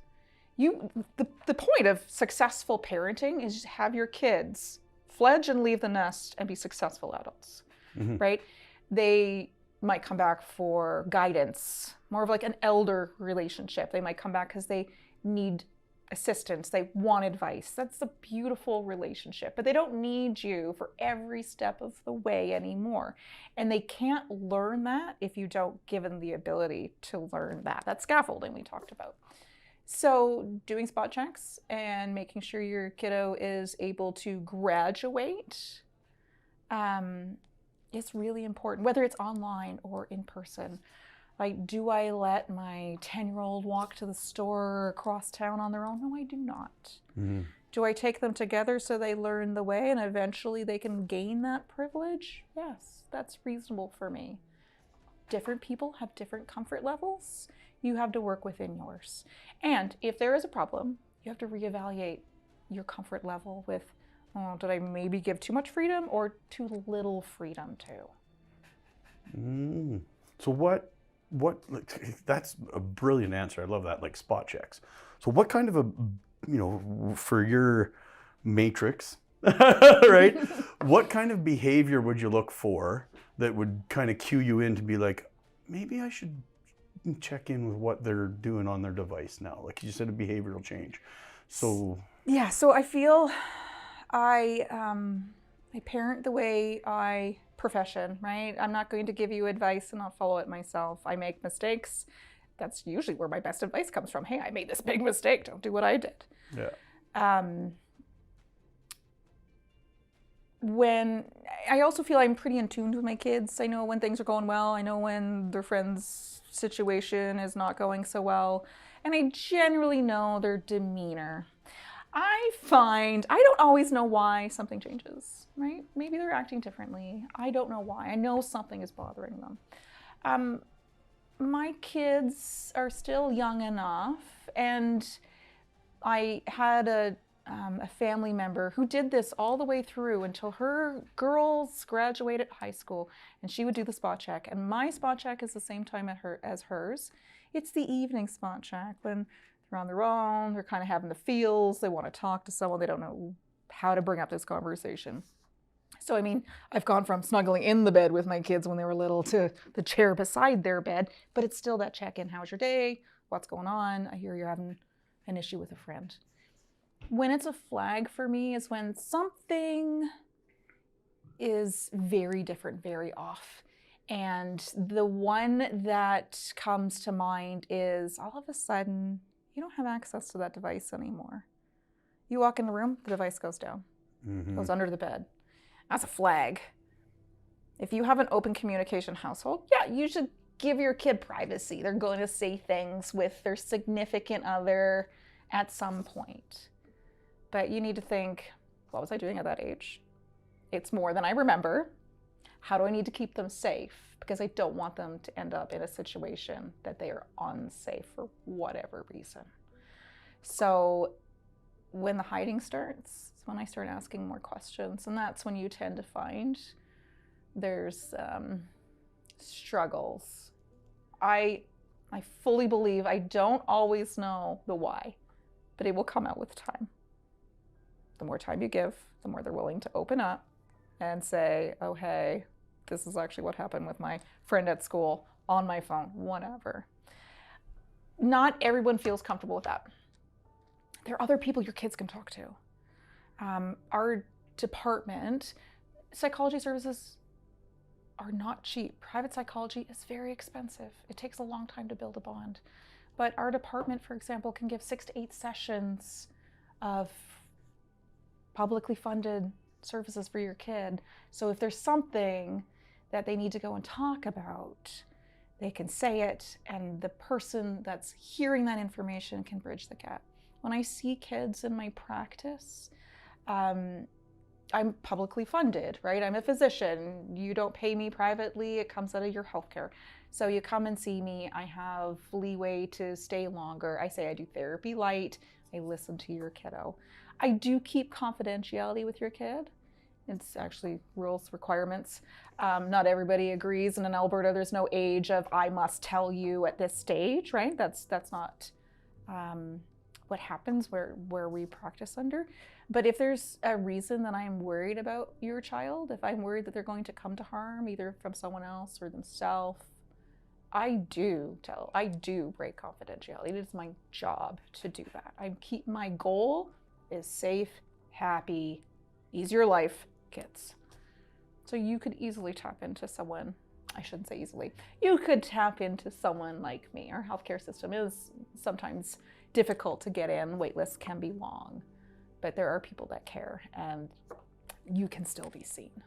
the point of successful parenting is have your kids fledge and leave the nest and be successful adults, right? They might come back for guidance, more of like an elder relationship. They might come back because they need assistance, they want advice. That's a beautiful relationship, but they don't need you for every step of the way anymore. And they can't learn that if you don't give them the ability to learn that. That's scaffolding we talked about. So doing spot checks and making sure your kiddo is able to graduate is really important, whether it's online or in person. Like, do I let my 10-year-old walk to the store across town on their own? No, I do not. Do I take them together so they learn the way and eventually they can gain that privilege? Yes, that's reasonable for me. Different people have different comfort levels. You have to work within yours. And if there is a problem, you have to reevaluate your comfort level with, did I maybe give too much freedom or too little freedom too? So what, that's a brilliant answer. I love that, like spot checks. So what kind of a, for your matrix, right? What kind of behavior would you look for that would kind of cue you in to be like, maybe I should check in with what they're doing on their device now? Like you said, a behavioral change. So yeah, so I feel I parent the way I profession, right? I'm not going to give you advice and I'll follow it myself. I make mistakes. That's usually where my best advice comes from. Hey, I made this big mistake. Don't do what I did. Yeah. When I also feel I'm pretty in tune with my kids. I know when things are going well. I know when their friend's situation is not going so well. And I generally know their demeanor. I find I don't always know why something changes, right? Maybe they're acting differently. I don't know why. I know something is bothering them. My kids are still young enough, and I had a family member who did this all the way through until her girls graduated high school, and she would do the spot check. And my spot check is the same time as hers. It's the evening spot check when they're on their own, they're kind of having the feels, they want to talk to someone, they don't know how to bring up this conversation. So, I mean, I've gone from snuggling in the bed with my kids when they were little to the chair beside their bed, but it's still that check-in. How's your day? What's going on? I hear you're having an issue with a friend. When it's a flag for me is when something is very different, very off. And the one that comes to mind is all of a sudden, you don't have access to that device anymore. You walk in the room, the device goes down, goes under the bed. That's a flag. If you have an open communication household, yeah, you should give your kid privacy. They're going to say things with their significant other at some point. But you need to think, what was I doing at that age? It's more than I remember. How do I need to keep them safe? Because I don't want them to end up in a situation that they are unsafe for whatever reason. So when the hiding starts, it's when I start asking more questions. And that's when you tend to find there's struggles. I fully believe I don't always know the why, but it will come out with time. The more time you give, the more they're willing to open up and say, oh, hey, this is actually what happened with my friend at school, on my phone, whatever. Not everyone feels comfortable with that. There are other people your kids can talk to. Our department, psychology services are not cheap. Private psychology is very expensive. It takes a long time to build a bond. But our department, for example, can give 6 to 8 sessions of publicly funded services for your kid. So if there's something that they need to go and talk about, they can say it, and the person that's hearing that information can bridge the gap. When I see kids in my practice, I'm publicly funded, right? I'm a physician. You don't pay me privately. It comes out of your healthcare. So you come and see me. I have leeway to stay longer. I say I do therapy light. I listen to your kiddo. I do keep confidentiality with your kid. It's actually rules, requirements. Not everybody agrees. And in Alberta, there's no age of I must tell you at this stage, right? That's not what happens where we practice under. But if there's a reason that I'm worried about your child, if I'm worried that they're going to come to harm, either from someone else or themselves, I do break confidentiality. It is my job to do that. My goal is safe, happy, easier life kids. So you could easily tap into someone, I shouldn't say easily, you could tap into someone like me. Our healthcare system is sometimes difficult to get in. Wait lists can be long, but there are people that care, and you can still be seen.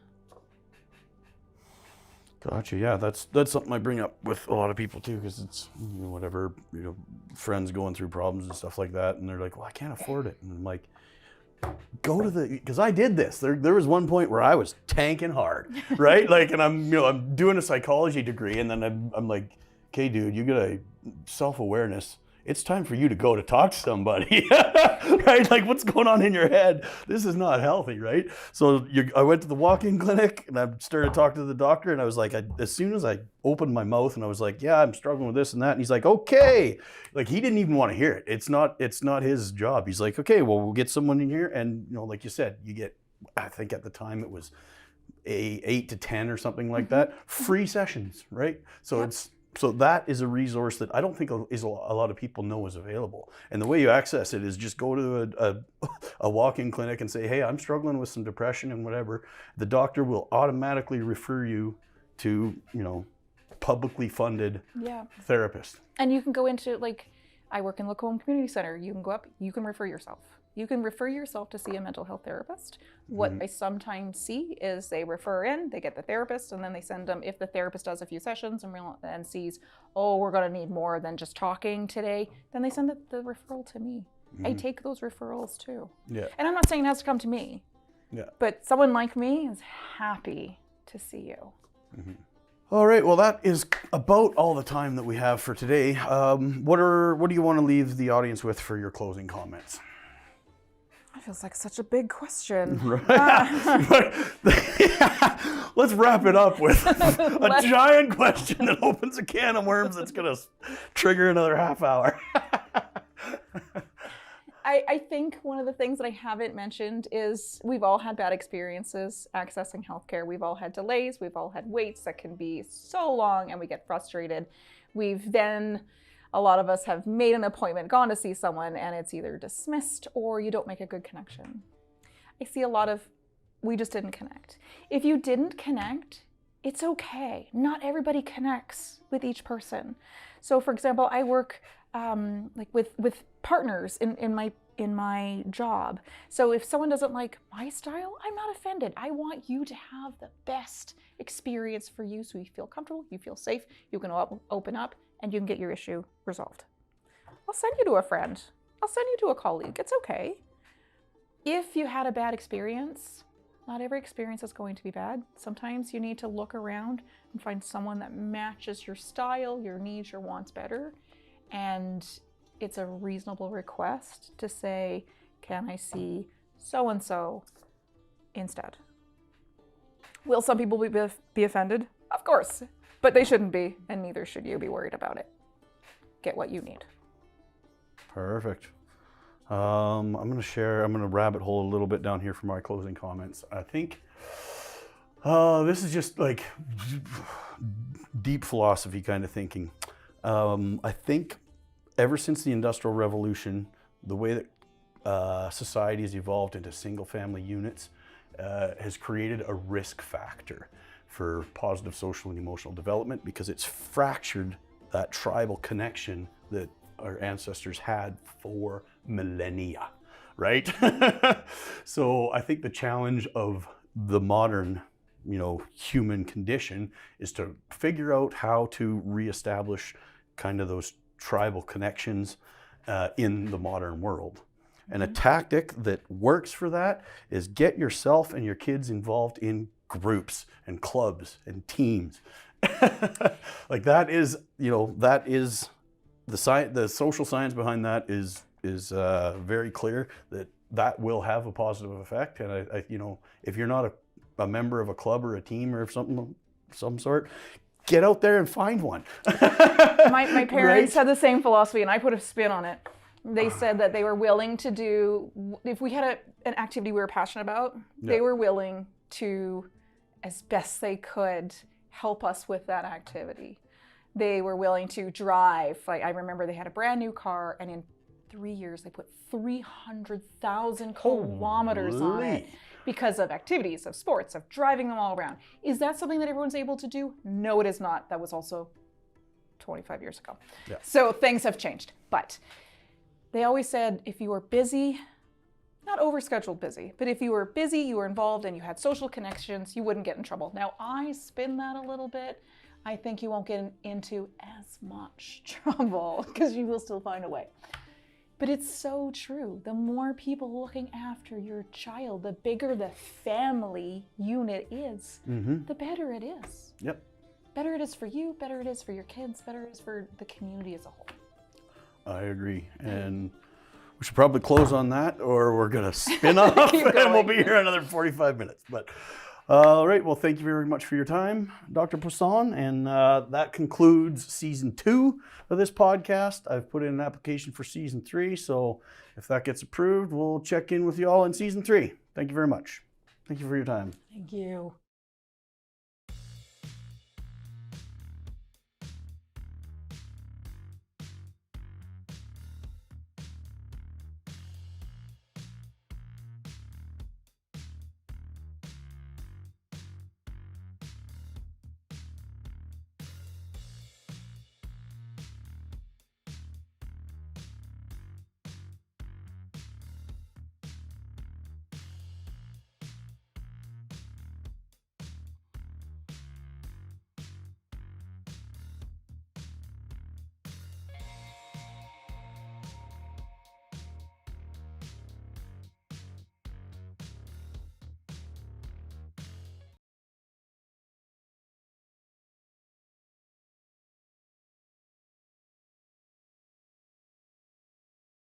Gotcha. Yeah, that's something I bring up with a lot of people too, because it's whatever, friends going through problems and stuff like that, and they're like, "Well, I can't afford it," and I'm like, "Go to because I did this. There was one point where I was tanking hard, right? Like, and I'm doing a psychology degree, and then I'm like, okay, dude, you got a self-awareness. It's time for you to go to talk to somebody, right? Like, what's going on in your head? This is not healthy, right? So I went to the walk-in clinic, and I started talking to the doctor, and I was like, as soon as I opened my mouth, and I was like, yeah, I'm struggling with this and that, and he's like, okay. Like, he didn't even want to hear it. It's not his job. He's like, okay, well, we'll get someone in here, and like you said, you get, I think at the time it was 8 to 10 or something like that, free sessions, right? So yep. So that is a resource that I don't think a lot of people know is available. And the way you access it is just go to a walk-in clinic and say, hey, I'm struggling with some depression and whatever. The doctor will automatically refer you to, publicly funded therapist. And you can go into, like, I work in Lacombe Community Center. You can go up, you can refer yourself. You can refer yourself to see a mental health therapist. What I sometimes see is they refer in, they get the therapist, and then they send them, if the therapist does a few sessions and sees, oh, we're going to need more than just talking today, then they send the referral to me. I take those referrals too. Yeah. And I'm not saying it has to come to me. Yeah. But someone like me is happy to see you. All right, well, that is about all the time that we have for today. What do you want to leave the audience with for your closing comments? That feels like such a big question. Right. Let's wrap it up with a giant question that opens a can of worms that's going to trigger another half hour. I think one of the things that I haven't mentioned is we've all had bad experiences accessing healthcare. We've all had delays. We've all had waits that can be so long, and we get frustrated. A lot of us have made an appointment, gone to see someone, and it's either dismissed or you don't make a good connection. I see a lot of, we just didn't connect. If you didn't connect, it's okay. Not everybody connects with each person. So for example, I work with partners in my job. So if someone doesn't like my style, I'm not offended. I want you to have the best experience for you so you feel comfortable, you feel safe, you can open up, and you can get your issue resolved. I'll send you to a friend. I'll send you to a colleague. It's okay. If you had a bad experience, not every experience is going to be bad. Sometimes you need to look around and find someone that matches your style, your needs, your wants better. And it's a reasonable request to say, can I see so-and-so instead? Will some people be offended? Of course. But they shouldn't be, and neither should you be worried about it. Get what you need. Perfect. I'm going to rabbit hole a little bit down here for my closing comments. I think this is just like deep philosophy kind of thinking. I think ever since the Industrial Revolution, the way that society has evolved into single-family units has created a risk factor for positive social and emotional development, because it's fractured that tribal connection that our ancestors had for millennia, right? So I think the challenge of the modern, human condition is to figure out how to reestablish kind of those tribal connections in the modern world. And a tactic that works for that is get yourself and your kids involved in groups and clubs and teams. Like that is the social science behind that is very clear that will have a positive effect. And I if you're not a member of a club or a team or some sort, get out there and find one. My parents Right? had the same philosophy, and I put a spin on it. They said that they were willing to do, if we had an activity we were passionate about, they were willing to, as best they could, help us with that activity. They were willing to drive. Like I remember they had a brand new car, and in 3 years they put 300,000 kilometers on it because of activities, of sports, of driving them all around. Is that something that everyone's able to do? No, it is not. That was also 25 years ago. Yeah. So things have changed. But they always said if you were busy, not overscheduled busy, but if you were busy, you were involved, and you had social connections, you wouldn't get in trouble. Now, I spin that a little bit. I think you won't get into as much trouble because you will still find a way. But it's so true. The more people looking after your child, the bigger the family unit is, the better it is. Yep. Better it is for you, better it is for your kids, better it is for the community as a whole. I agree. And we should probably close on that, or we're going to spin off and we'll be here another 45 minutes. But all right. Well, thank you very much for your time, Dr. Poisson. And that concludes season 2 of this podcast. I've put in an application for season 3. So if that gets approved, we'll check in with you all in season 3. Thank you very much. Thank you for your time. Thank you.